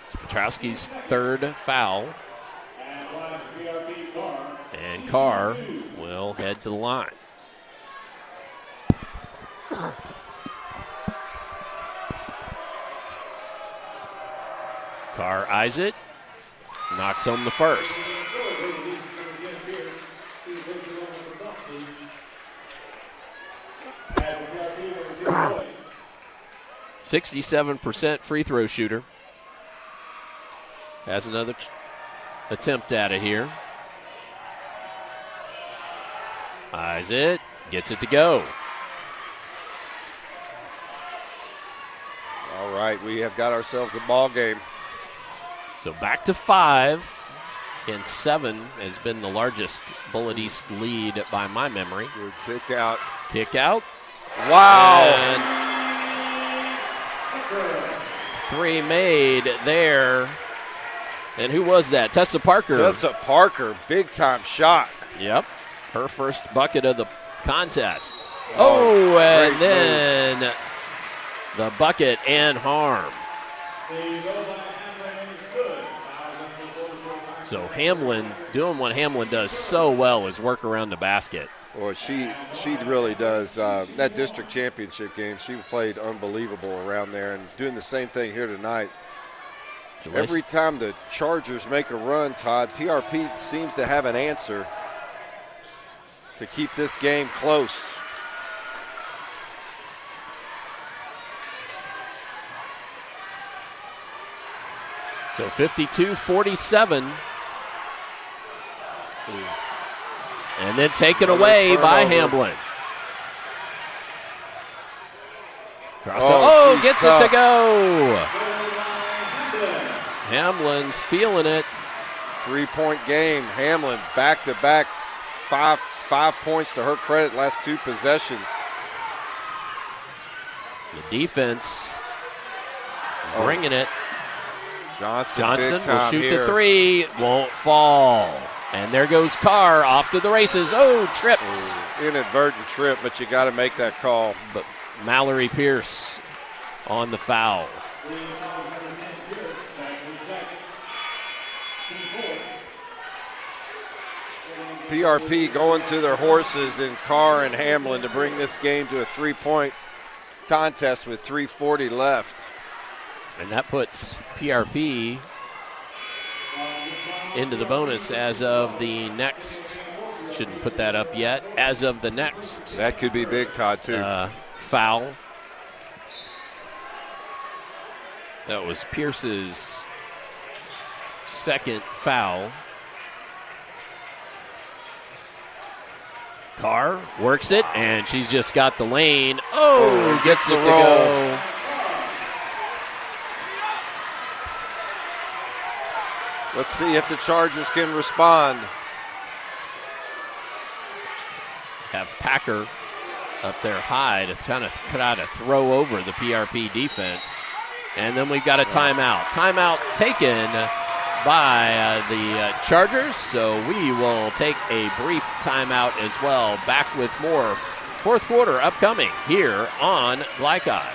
It's Petrowski's 3rd foul. And Carr will head to the line. Carr eyes it, knocks home the first. Wow. 67% free throw shooter. Has another attempt at it here. Eyes it, gets it to go. All right, we have got ourselves a ball game. So back to 5, and 7 has been the largest Bullitt East lead by my memory. Good kick out. Kick out. Wow. And 3 made there. And who was that? Tessa Parker. Tessa Parker, big time shot. Yep. Her first bucket of the contest. Oh, and then the bucket and harm. So Hamlin doing what Hamlin does so well is work around the basket. Well, she really does. That district championship game, she played unbelievable around there, and doing the same thing here tonight. Every time the Chargers make a run, Todd, PRP seems to have an answer. to keep this game close. So 52-47. And then taken away by Hamblin. Oh, gets tough. It to go. Hamlin's feeling it. 3-point game. Hamlin back-to-back. Five points to her credit last 2 possessions. The defense bringing it. Johnson will shoot the 3. Won't fall. And there goes Carr off to the races. Oh, tripped. Inadvertent trip, but you got to make that call. But Mallory Pierce on the foul. PRP going to their horses in Carr and Hamlin to bring this game to a 3-point contest with 3:40 left. And that puts PRP into the bonus as of the next. Shouldn't put that up yet. As of the next. That could be big, Todd, too. Foul. That was Pierce's second foul. Carr works it, and she's just got the lane. Oh, gets it to go. Let's see if the Chargers can respond. Have Packer up there high to kind of cut out a throw over the PRP defense. And then we've got a timeout. Timeout taken by the Chargers, so we will take a brief timeout as well. Back with more fourth quarter upcoming here on Glycod.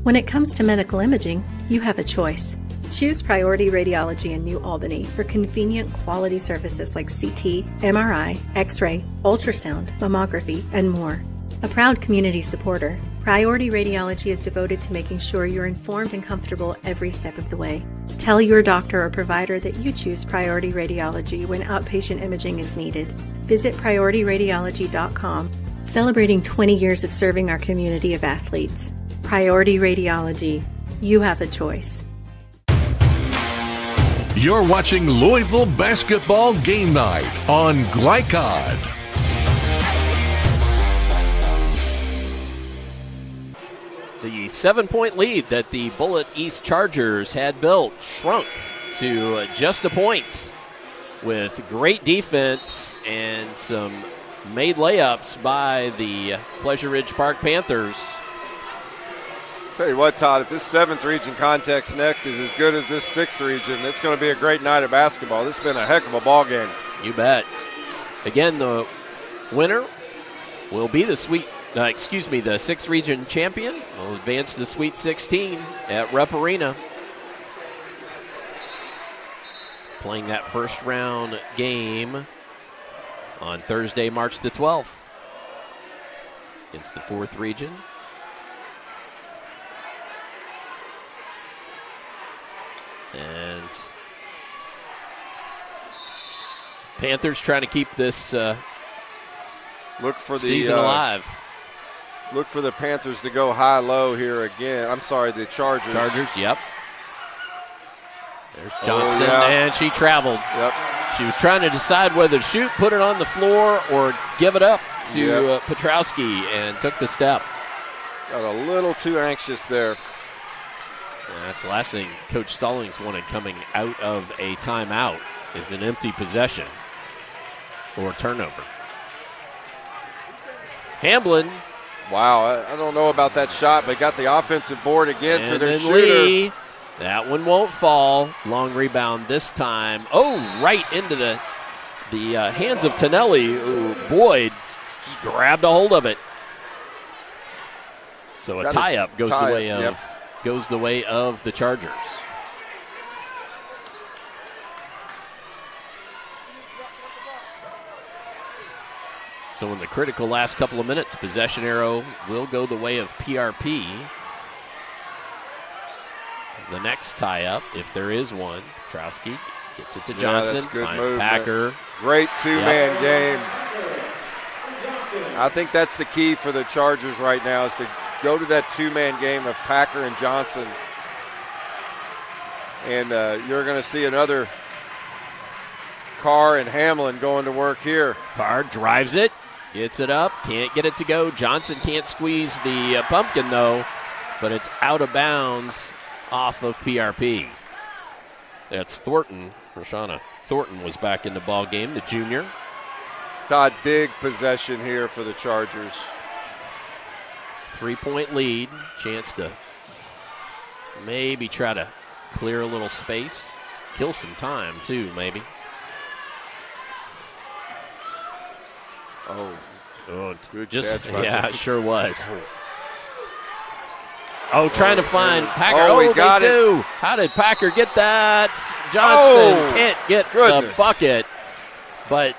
When it comes to medical imaging, you have a choice. Choose Priority Radiology in New Albany for convenient quality services like CT, MRI, X-ray, ultrasound, mammography, and more. A proud community supporter, Priority Radiology is devoted to making sure you're informed and comfortable every step of the way. Tell your doctor or provider that you choose Priority Radiology when outpatient imaging is needed. Visit PriorityRadiology.com, celebrating 20 years of serving our community of athletes. Priority Radiology. You have a choice. You're watching Louisville Basketball Game Night on Glycod. The 7-point lead that the Bullitt East Chargers had built shrunk to just a point with great defense and some made layups by the Pleasure Ridge Park Panthers. Tell you what, Todd, if this 7th region context next is as good as this 6th region, it's going to be a great night of basketball. This has been a heck of a ball game. You bet. Again, the winner will be the 6th region champion. Will advance to Sweet 16 at Rupp Arena. Playing that first round game on Thursday, March the 12th against the 4th region. And Panthers trying to keep this look for the season alive. Look for the Panthers to go high-low here again. I'm sorry, the Chargers. Yep. There's Johnston, and she traveled. Yep. She was trying to decide whether to shoot, put it on the floor, or give it up to Petrowski, and took the step. Got a little too anxious there. And that's the last thing Coach Stallings wanted coming out of a timeout is an empty possession or turnover. Hamblin. Wow, I don't know about that shot, but got the offensive board again and to their shooter. Lee, that one won't fall. Long rebound this time. Oh, right into the hands of Tonelli. Ooh, Boyd just grabbed a hold of it. So a tie-up goes the way of the Chargers. So in the critical last couple of minutes, possession arrow will go the way of PRP. The next tie-up, if there is one, Petrowski gets it to Johnson, finds movement. Packer. Great two-man game. I think that's the key for the Chargers right now is to go to that two-man game of Packer and Johnson. And you're going to see another Carr and Hamlin going to work here. Carr drives it, gets it up, can't get it to go. Johnson can't squeeze the pumpkin, though, but it's out of bounds off of PRP. That's Thornton. Rashana Thornton was back in the ball game, the junior. Todd, big possession here for the Chargers. 3-point lead. Chance to maybe try to clear a little space. Kill some time, too, maybe. Oh, good just catch. Yeah, it sure was. Oh, trying to find Packer. he got it. How did Packer get that? Johnson can't get the bucket, but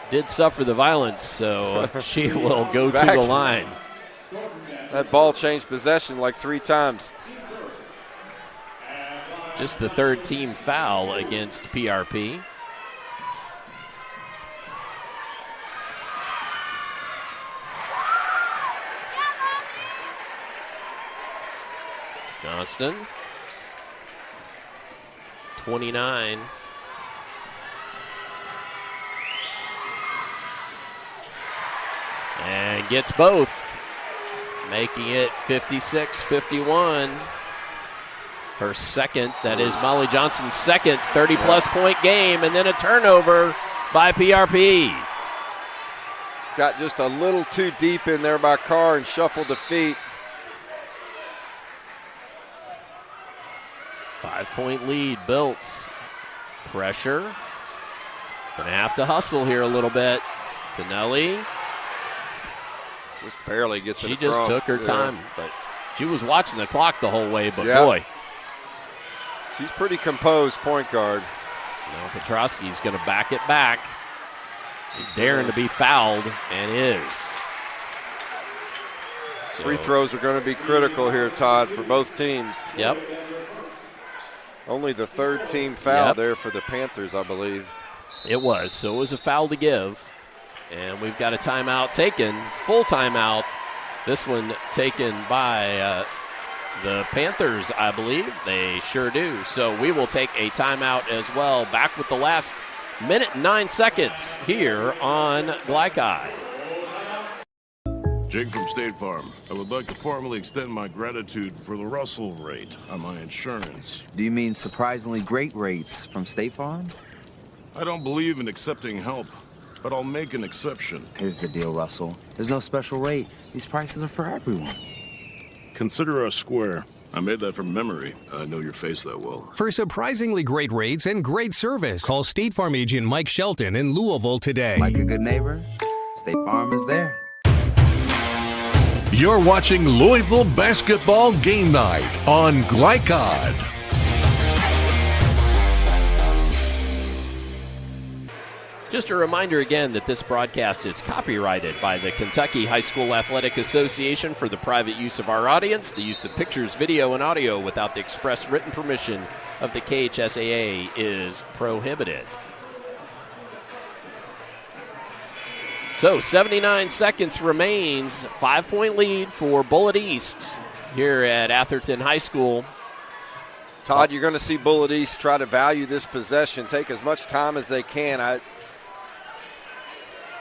did suffer the violence, so she will go to the line. That ball changed possession like 3 times. Just the third team foul against PRP. Johnston, 29. And gets both, making it 56-51. Her second, that is Molly Johnson's second 30-plus point game, and then a turnover by PRP. Got just a little too deep in there by Carr and shuffled the feet. 5-point lead built. Pressure. Gonna have to hustle here a little bit. Tonelli. Just barely gets it She across. just took her time, but she was watching the clock the whole way, but Yeah. boy. She's pretty composed point guard. Now Petrosky's gonna back it back. Daring to be fouled, and is. Free throws are going to be critical here, Todd, for both teams. Yep. Only the third team foul Yep. there for the Panthers, I believe. It was. So it was a foul to give. And we've got a timeout taken, full timeout. This one taken by the Panthers, I believe. They sure do. So we will take a timeout as well. Back with the last minute and 9 seconds here on Glycod. Jake from State Farm. I would like to formally extend my gratitude for the Russell rate on my insurance. Do you mean surprisingly great rates from State Farm? I don't believe in accepting help, but I'll make an exception. Here's the deal, Russell. There's no special rate. These prices are for everyone. Consider us square. I made that from memory. I know your face that well. For surprisingly great rates and great service, call State Farm agent Mike Shelton in Louisville today. Like a good neighbor, State Farm is there. You're watching Louisville Basketball Game Night on Glycod. Just a reminder again that this broadcast is copyrighted by the Kentucky High School Athletic Association for the private use of our audience. The use of pictures, video, and audio without the express written permission of the KHSAA is prohibited. So 79 seconds remains. 5-point lead for Bullitt East here at Atherton High School. Todd, you're going to see Bullitt East try to value this possession, take as much time as they can. I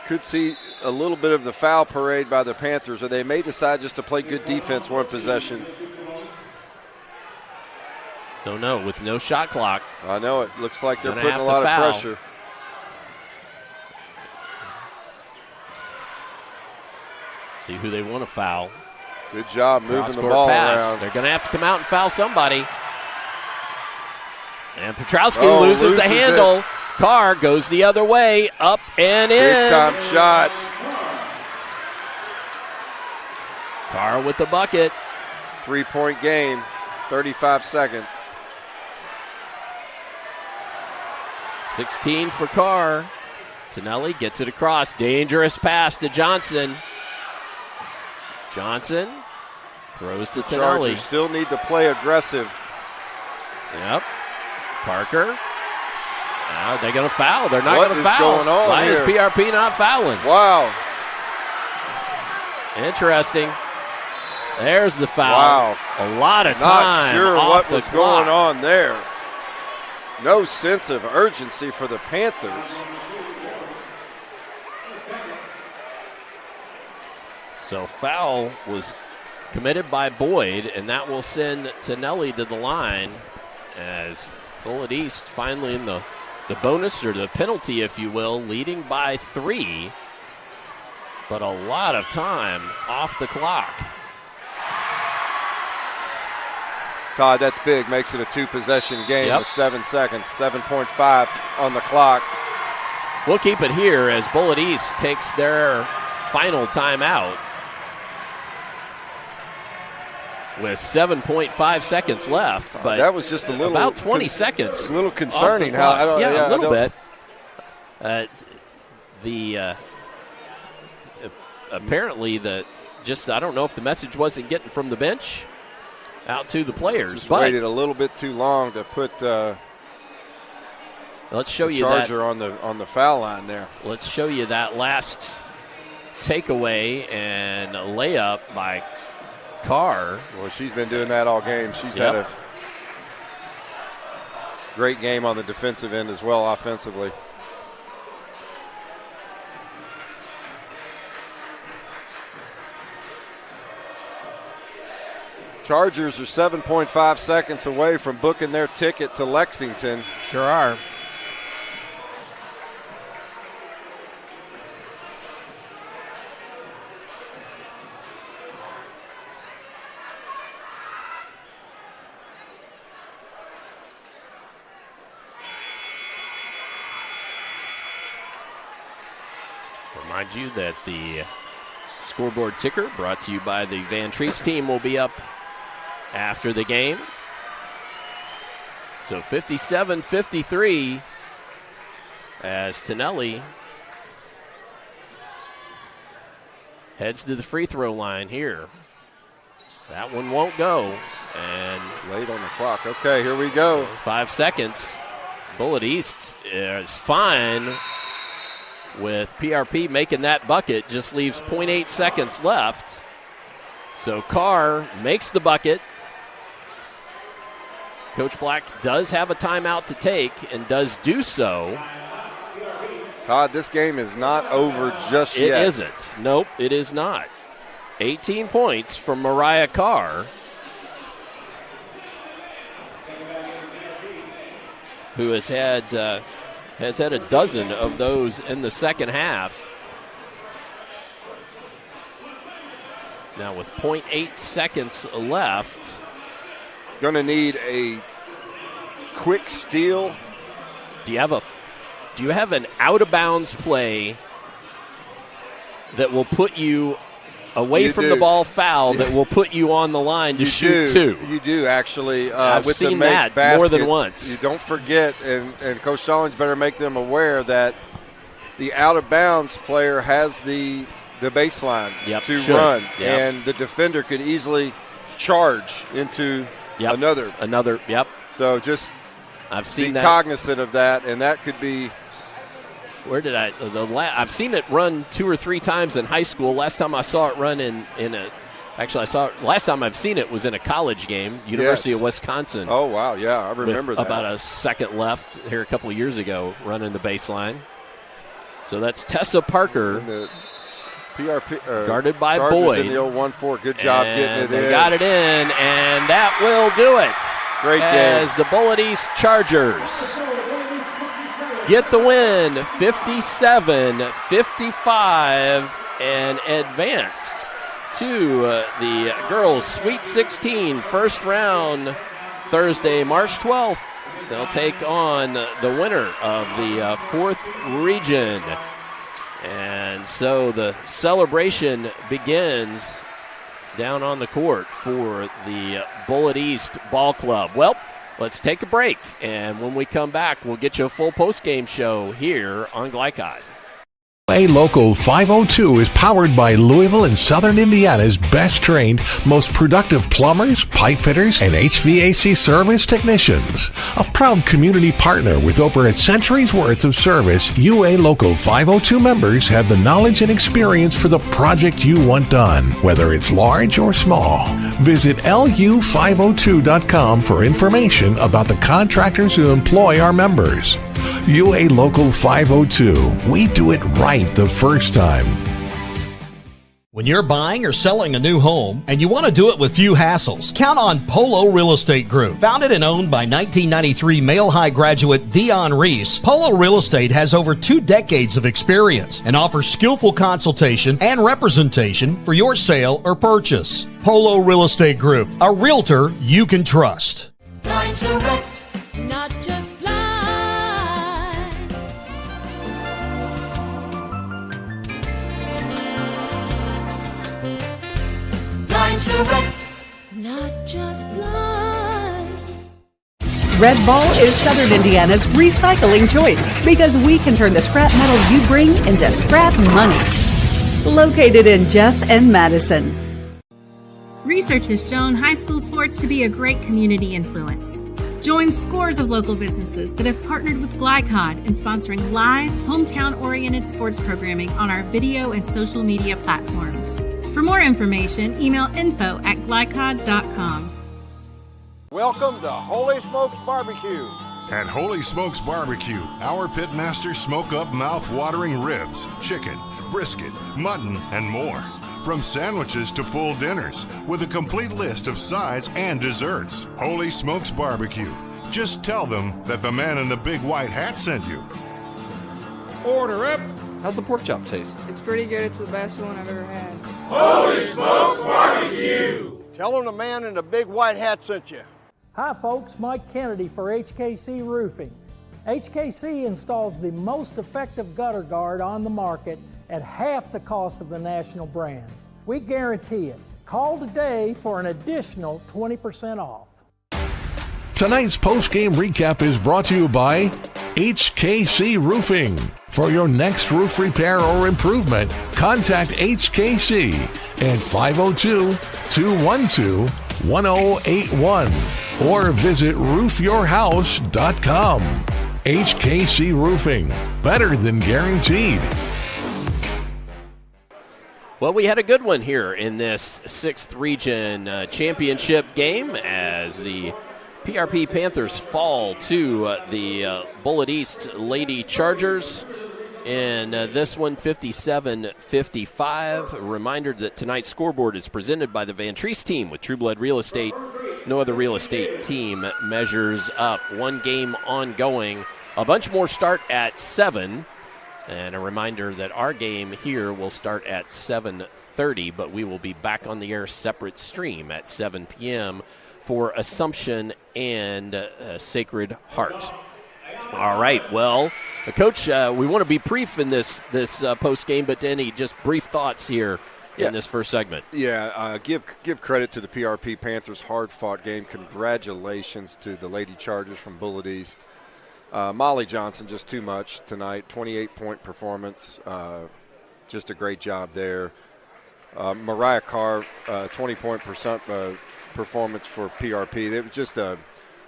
could see a little bit of the foul parade by the Panthers, or they may decide just to play good defense one possession. Don't know, with no shot clock. I know it looks like they're Gonna putting have a to lot foul. of pressure. See who they want to foul. Good job moving the Cross-court ball pass. around. They're going to have to come out and foul somebody. And Petrowski loses the handle. Carr goes the other way, up and in. Big time shot. Carr with the bucket. 3-point game, 35 seconds. 16 for Carr. Tonelli gets it across. Dangerous pass to Johnson. Johnson throws to Tonelli. Chargers still need to play aggressive. Yep. Parker. They're going to foul. They're not going to foul. What is going on Why here? is PRP not fouling? Wow. Interesting. There's the foul. Wow. A lot of time. Not sure off what the was clock. going on there. No sense of urgency for the Panthers. So foul was committed by Boyd, and that will send Tonelli to the line as Bullitt East finally in the bonus or the penalty, if you will, leading by 3. But a lot of time off the clock. God, that's big. Makes it a 2-possession game with 7 seconds, 7.5 on the clock. We'll keep it here as Bullitt East takes their final timeout with 7.5 seconds left. But that was just a little about 20 seconds. A little concerning. How a little bit. Apparently I don't know if the message wasn't getting from the bench out to the players. Just but waited a little bit too long to put let's show you Charger that on the foul line there. Let's show you that last takeaway and a layup by Carr. Well, she's been doing that all game. She's had a great game on the defensive end as well, offensively. Chargers are 7.5 seconds away from booking their ticket to Lexington. Sure are. Remind you that the scoreboard ticker brought to you by the Van Treese team will be up after the game. So 57-53 as Tonelli heads to the free throw line here. That one won't go. And late on the clock. Okay, here we go. 5 seconds. Bullitt East is fine with PRP making that bucket. Just leaves 0.8 seconds left. So Carr makes the bucket. Coach Black does have a timeout to take and does do so. Todd, this game is not over just yet. It isn't. Nope, it is not. 18 points from Mariah Carr, who has had a dozen of those in the second half. Now with 0.8 seconds left. Going to need a quick steal. Do you have an out-of-bounds play that will put you away from the ball foul that will put you on the line to shoot 2? You do, actually. I've with seen the make that basket, more than once. You don't forget, and Coach Stallings better make them aware that the out-of-bounds player has the baseline to run, and the defender could easily charge into another. So just I've seen be cognizant of that, and that could be. Where did I've seen it run 2 or 3 times in high school. Last time I saw it run last time I've seen it was in a college game, University of Wisconsin. Oh, wow, yeah, I remember that. About a second left here a couple of years ago, running the baseline. So that's Tessa Parker. And the PRP, guarded by Chargers Boyd. In the old 1-4. Good job getting it in. They got it in, and that will do it. Great game. As the Bullitt East Chargers get the win, 57-55, and advance to the girls' Sweet 16 first round Thursday, March 12th. They'll take on the winner of the 4th region. And so the celebration begins down on the court for the Bullitt East Ball Club. Well, let's take a break, and when we come back, we'll get you a full post-game show here on Glycod. UA Local 502 is powered by Louisville and Southern Indiana's best trained, most productive plumbers, pipe fitters, and HVAC service technicians. A proud community partner with over a century's worth of service, UA Local 502 members have the knowledge and experience for the project you want done, whether it's large or small. Visit lu502.com for information about the contractors who employ our members. UA Local 502. We do it right the first time. When you're buying or selling a new home and you want to do it with few hassles, count on Polo Real Estate Group. Founded and owned by 1993 Male High graduate Dion Reese, Polo Real Estate has over 2 decades of experience and offers skillful consultation and representation for your sale or purchase. Polo Real Estate Group, a realtor you can trust. Blinds Direct, not just blinds. Blinds Direct, not just blinds. Red Ball is Southern Indiana's recycling choice because we can turn the scrap metal you bring into scrap money. Located in Jeff and Madison. Research has shown high school sports to be a great community influence. Join scores of local businesses that have partnered with Glycod in sponsoring live, hometown-oriented sports programming on our video and social media platforms. For more information, email info@glycod.com. Welcome to Holy Smokes Barbecue. At Holy Smokes Barbecue, our pitmasters smoke up mouth-watering ribs, chicken, brisket, mutton, and more. From sandwiches to full dinners, with a complete list of sides and desserts. Holy Smokes Barbecue. Just tell them that the man in the big white hat sent you. Order up. How's the pork chop taste? It's pretty good. It's the best one I've ever had. Holy Smokes Barbecue. Tell them the man in the big white hat sent you. Hi folks, Mike Kennedy for HKC Roofing. HKC installs the most effective gutter guard on the market at half the cost of the national brands. We guarantee it. Call today for an additional 20% off. Tonight's post-game recap is brought to you by HKC Roofing. For your next roof repair or improvement, contact HKC at 502-212-1081 or visit roofyourhouse.com. HKC Roofing, better than guaranteed. Well, we had a good one here in this 6th region championship game as the PRP Panthers fall to the Bullitt East Lady Chargers. And this one, 57-55. A reminder that tonight's scoreboard is presented by the Van Treese team with True Blood Real Estate. No other real estate team measures up. One game ongoing. A bunch more start at 7. And a reminder that our game here will start at 7:30, but we will be back on the air separate stream at 7 p.m. for Assumption and Sacred Heart. All right, well, Coach, we want to be brief in this post game, but Denny, just brief thoughts here in this first segment. Yeah, give credit to the PRP Panthers. Hard-fought game. Congratulations to the Lady Chargers from Bullitt East. Molly Johnson, just too much tonight. 28-point performance. Just a great job there. Mariah Carr, 20-point performance for PRP. It was just a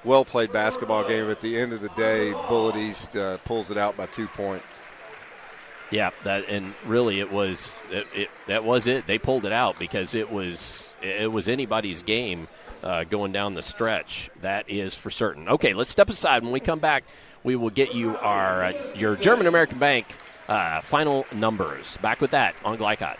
well-played basketball game. At the end of the day, Bullitt East pulls it out by 2 points. Yeah, and really it was that was it. They pulled it out because it was anybody's game going down the stretch. That is for certain. Okay, let's step aside. When we come back, we will get you your German American Bank final numbers. Back with that on Glycod.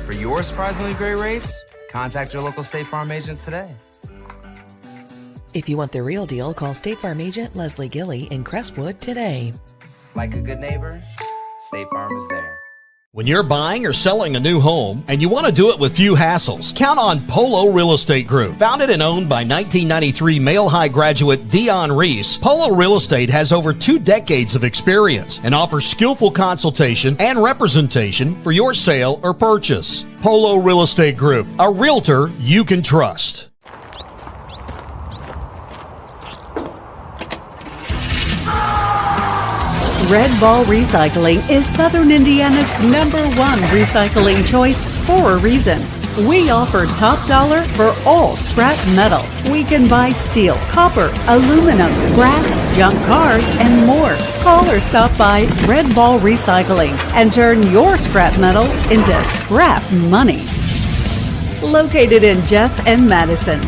For your surprisingly great rates, contact your local State Farm agent today. If you want the real deal, call State Farm agent Leslie Gilly in Crestwood today. Like a good neighbor, State Farm is there. When you're buying or selling a new home and you want to do it with few hassles, count on Polo Real Estate Group. Founded and owned by 1993 Male High graduate Dion Reese, Polo Real Estate has over 2 decades of experience and offers skillful consultation and representation for your sale or purchase. Polo Real Estate Group, a realtor you can trust. Red Ball Recycling is Southern Indiana's #1 recycling choice for a reason. We offer top dollar for all scrap metal. We can buy steel, copper, aluminum, brass, junk cars, and more. Call or stop by Red Ball Recycling and turn your scrap metal into scrap money. Located in Jeff and Madison.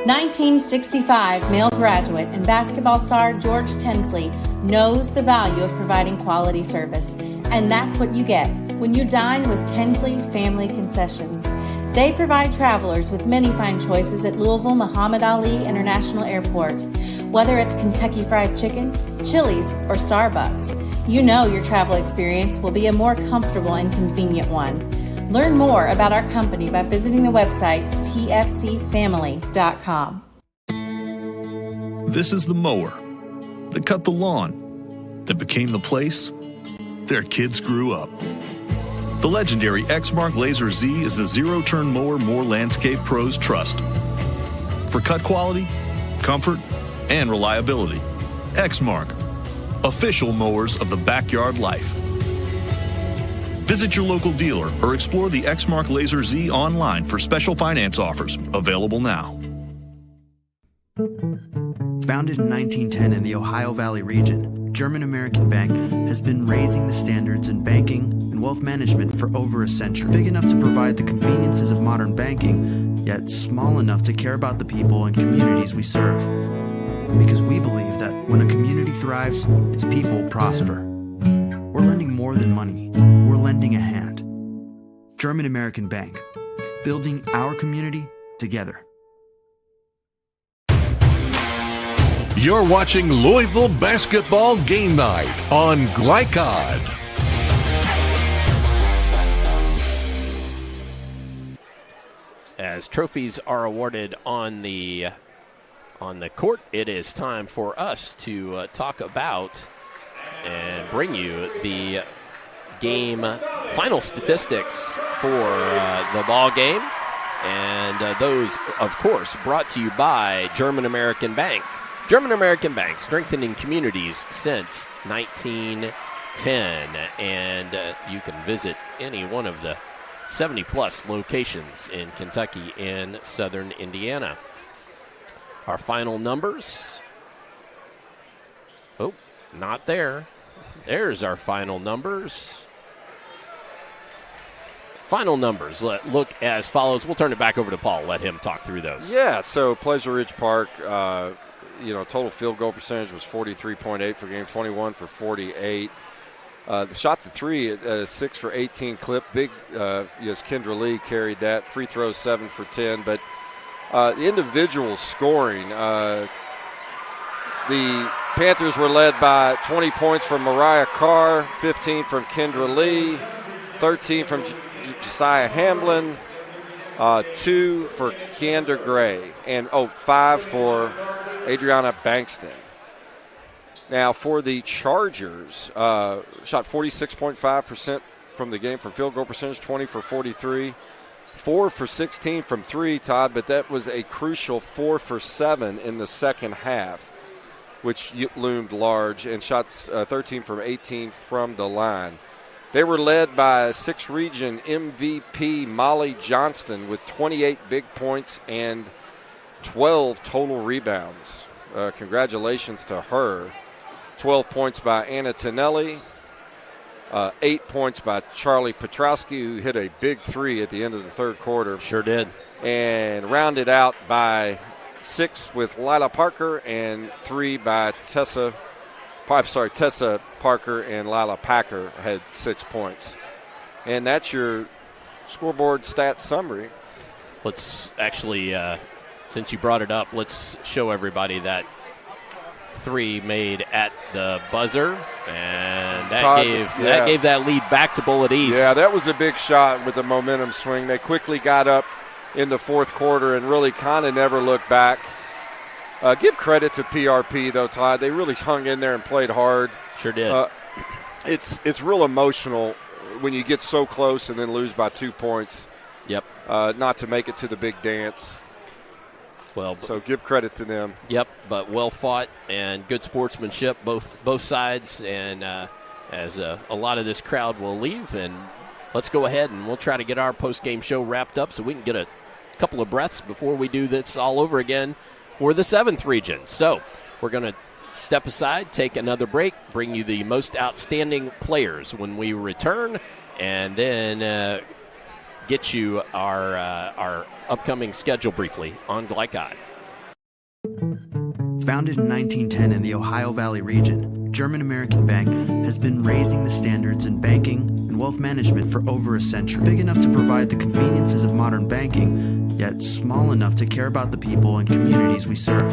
1965 male graduate and basketball star George Tensley knows the value of providing quality service, and that's what you get when you dine with Tensley Family Concessions. They provide travelers with many fine choices at Louisville Muhammad Ali International Airport. Whether it's Kentucky Fried Chicken, Chili's, or Starbucks, you know your travel experience will be a more comfortable and convenient one. Learn more about our company by visiting the website tfcfamily.com. This is the mower that cut the lawn, that became the place their kids grew up. The legendary Exmark Laser Z is the zero-turn mower more landscape pros trust. For cut quality, comfort, and reliability. Exmark, official mowers of the backyard life. Visit your local dealer or explore the Exmark Laser Z online for special finance offers, available now. Founded in 1910 in the Ohio Valley region, German-American Bank has been raising the standards in banking and wealth management for over a century. Big enough to provide the conveniences of modern banking, yet small enough to care about the people and communities we serve. Because we believe that when a community thrives, its people prosper. We're lending more than money. We're lending a hand. German-American Bank, building our community together. You're watching Louisville Basketball Game Night on Glycod. As trophies are awarded on the court, it is time for us to talk about and bring you the game final statistics for the ball game. And those, of course, brought to you by German-American Bank. German-American Bank, strengthening communities since 1910. And you can visit any one of the 70-plus locations in Kentucky and southern Indiana. Our final numbers. Oh, not there. There's our final numbers. Final numbers look as follows. We'll turn it back over to Paul. Let him talk through those. Yeah, so Pleasure Ridge Park, total field goal percentage was 43.8 for game, 21 for 48. Shot the three at 6 for 18 clip. Big, Kendra Lee carried that. Free throws 7 for 10. But individual scoring, the Panthers were led by 20 points from Mariah Carr, 15 from Kendra Lee, 13 from Josiah Hamblin, 2 for Keander Gray, and 5 for Adriana Bankston. Now for the Chargers, shot 46.5% from the game from field goal percentage, 20 for 43. 4 for 16 from 3, Todd, but that was a crucial 4 for 7 in the second half, which loomed large, and shots 13 from 18 from the line. They were led by 6th region MVP Molly Johnston with 28 big points and 12 total rebounds. Congratulations to her. 12 points by Anna Tonelli. 8 points by Charlie Petrowski, who hit a big 3 at the end of the third quarter. Sure did. And rounded out by 6 with Lila Parker and 3 by Tessa Parker and Lila Packer had 6 points. And that's your scoreboard stats summary. Let's actually, since you brought it up, let's show everybody that three made at the buzzer, and that gave that lead back to Bullitt East. Yeah, that was a big shot with the momentum swing. They quickly got up in the fourth quarter and really kind of never looked back. Give credit to PRP, though, Todd. They really hung in there and played hard. Sure did. It's real emotional when you get so close and then lose by 2 points. Yep. Not to make it to the big dance. Well, so give credit to them. Yep, but well fought and good sportsmanship, both sides, and as a lot of this crowd will leave, and let's go ahead and we'll try to get our post-game show wrapped up so we can get a couple of breaths before we do this all over again for the 7th region. So we're going to step aside, take another break, bring you the most outstanding players when we return, and then get you our upcoming schedule briefly on Glycod. Founded in 1910 in the Ohio Valley region, German American Bank has been raising the standards in banking and wealth management for over a century. Big enough to provide the conveniences of modern banking, yet small enough to care about the people and communities we serve.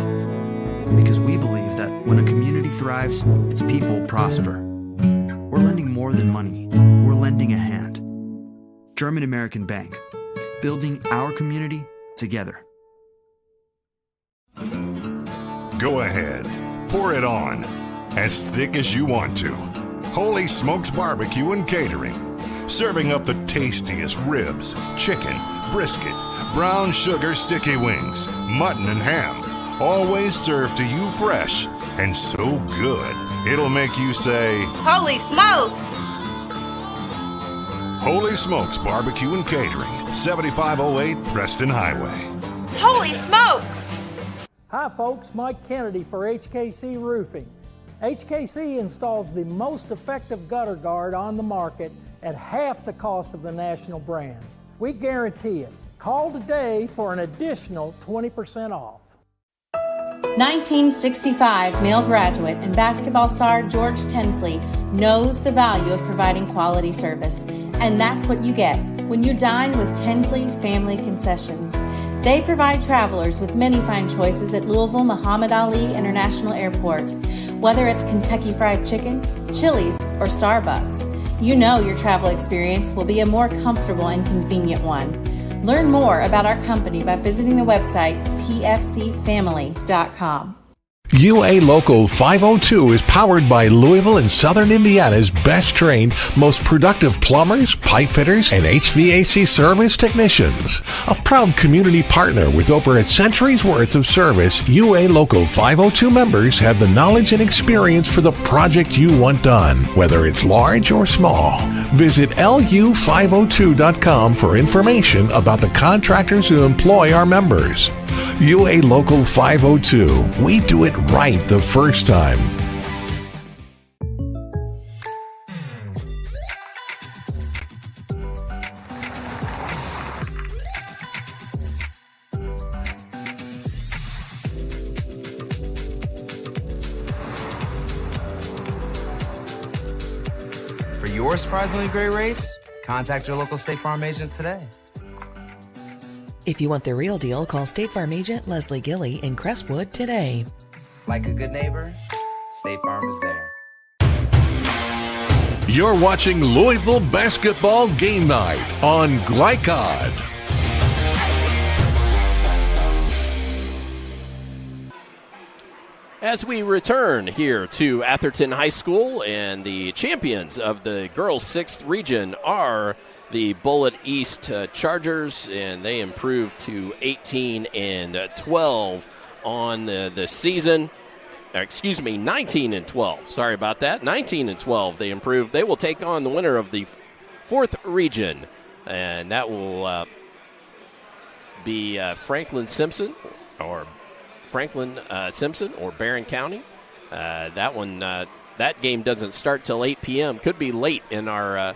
Because we believe that when a community thrives, its people prosper. We're lending more than money. We're lending a hand. German American Bank, building our community together. Go ahead, pour it on, as thick as you want to. Holy Smokes Barbecue and Catering, serving up the tastiest ribs, chicken, brisket, brown sugar sticky wings, mutton and ham, always served to you fresh and so good, it'll make you say, Holy smokes! Holy Smokes Barbecue and Catering, 7508 Preston Highway. Holy smokes! Hi folks, Mike Kennedy for HKC Roofing. HKC installs the most effective gutter guard on the market at half the cost of the national brands. We guarantee it. Call today for an additional 20% off. 1965 male graduate and basketball star George Tensley knows the value of providing quality service, and that's what you get when you dine with Tensley Family Concessions. They provide travelers with many fine choices at Louisville Muhammad Ali International Airport. Whether it's Kentucky Fried Chicken, Chili's, or Starbucks, you know your travel experience will be a more comfortable and convenient one. Learn more about our company by visiting the website tfcfamily.com. UA Local 502 is powered by Louisville and Southern Indiana's best trained, most productive plumbers, pipe fitters, and HVAC service technicians. A proud community partner with over a century's worth of service, UA Local 502 members have the knowledge and experience for the project you want done, whether it's large or small. Visit lu502.com for information about the contractors who employ our members. UA Local 502. We do it right the first time. For your surprisingly great rates, contact your local State Farm agent today. If you want the real deal, call State Farm agent Leslie Gilly in Crestwood today. Like a good neighbor, State Farm is there. You're watching Louisville Basketball Game Night on Glycod. As we return here to Atherton High School, and the champions of the girls' 6th region are the Bullitt East Chargers, and they improved to 18-12 on the season. 19-12. Sorry about that. 19-12. They improved. They will take on the winner of the 4th region, and that will be Franklin Simpson or Barron County. That game doesn't start till 8 p.m. Could be late in our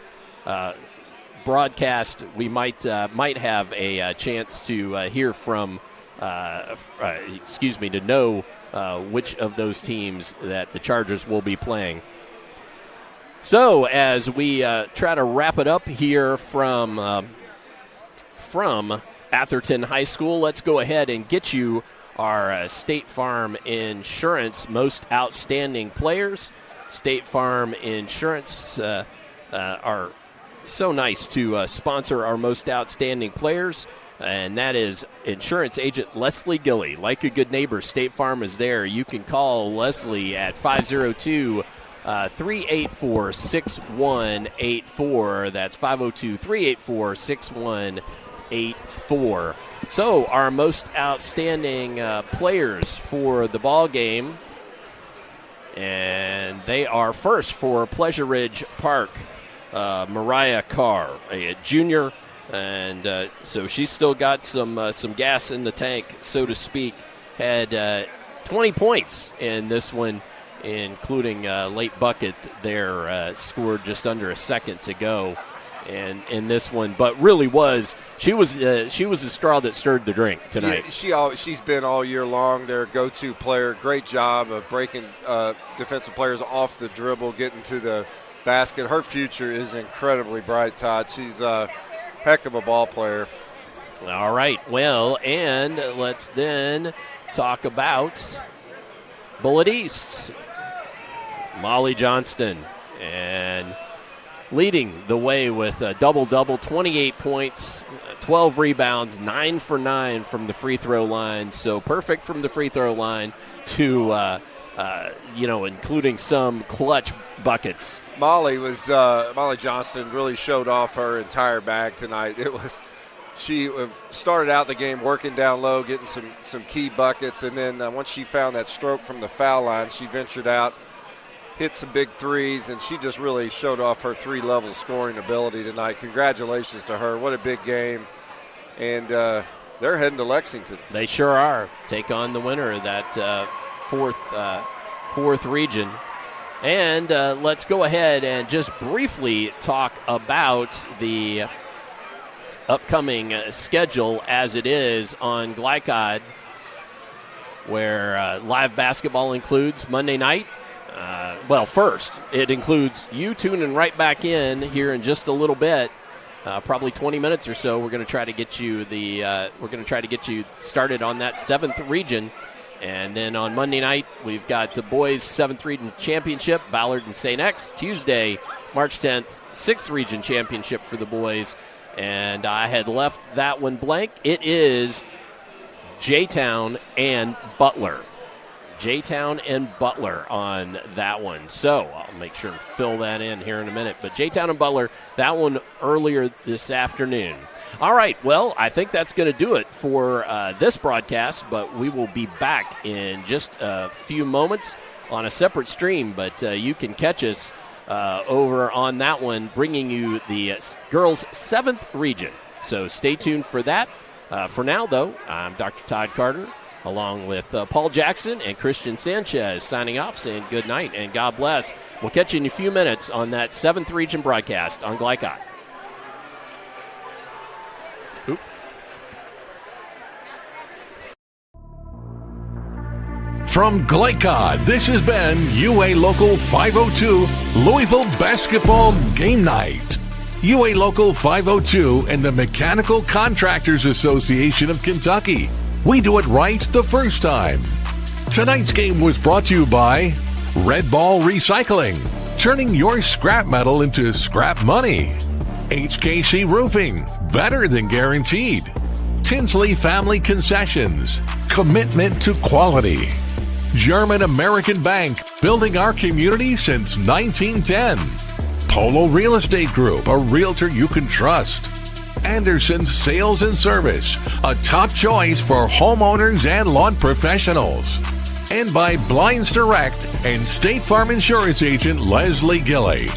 broadcast. We might have a chance to hear from, to know which of those teams that the Chargers will be playing. So as we try to wrap it up here from Atherton High School, let's go ahead and get you our State Farm Insurance Most Outstanding Players. State Farm Insurance are so nice to sponsor our Most Outstanding Players, and that is insurance agent Leslie Gilly. Like a good neighbor, State Farm is there. You can call Leslie at 502-384-6184. That's 502-384-6184. So our most outstanding players for the ball game, and they are first for Pleasure Ridge Park, Mariah Carr, a junior, and so she's still got some gas in the tank, so to speak. Had 20 points in this one, including a late bucket there, scored just under a second to go. And in this one, but really she was the straw that stirred the drink tonight. Yeah, she's been all year long their go-to player. Great job of breaking defensive players off the dribble, getting to the basket. Her future is incredibly bright, Todd. She's a heck of a ball player. All right, well, and let's then talk about Bullitt East. Molly Johnston, and leading the way with a double-double, 28 points, 12 rebounds, 9 for 9 from the free throw line. So perfect from the free throw line to, including some clutch buckets. Molly Johnston really showed off her entire bag tonight. She started out the game working down low, getting some key buckets, and then once she found that stroke from the foul line, she ventured out, hit some big threes, and she just really showed off her three-level scoring ability tonight. Congratulations to her. What a big game. And they're heading to Lexington. They sure are. Take on the winner of that fourth region. And let's go ahead and just briefly talk about the upcoming schedule as it is on Glycod, where live basketball includes Monday night. First, it includes you tuning right back in here in just a little bit, probably 20 minutes or so. We're going to try to get you started on that 7th region, and then on Monday night we've got the boys 7th region championship, Ballard and St. X. Tuesday, March 10th, 6th region championship for the boys, and I had left that one blank. It is J-Town and Butler. J-Town and Butler on that one. So I'll make sure and fill that in here in a minute. But J-Town and Butler, that one earlier this afternoon. All right, well, I think that's going to do it for this broadcast, but we will be back in just a few moments on a separate stream. But you can catch us over on that one, bringing you the girls' 7th region. So stay tuned for that. For now, though, I'm Dr. Todd Carter, along with Paul Jackson and Christian Sanchez, signing off, saying good night and God bless. We'll catch you in a few minutes on that 7th region broadcast on Glycod. From Glycod, this has been UA Local 502 Louisville Basketball Game Night. UA Local 502 and the Mechanical Contractors Association of Kentucky. We do it right the first time. Tonight's game was brought to you by Red Ball Recycling, turning your scrap metal into scrap money. HKC Roofing, better than guaranteed. Tinsley Family Concessions, commitment to quality. German American Bank, building our community since 1910. Polo Real Estate Group, a realtor you can trust. Anderson's Sales and Service, a top choice for homeowners and lawn professionals. And by Blinds Direct and State Farm Insurance Agent Leslie Gilly.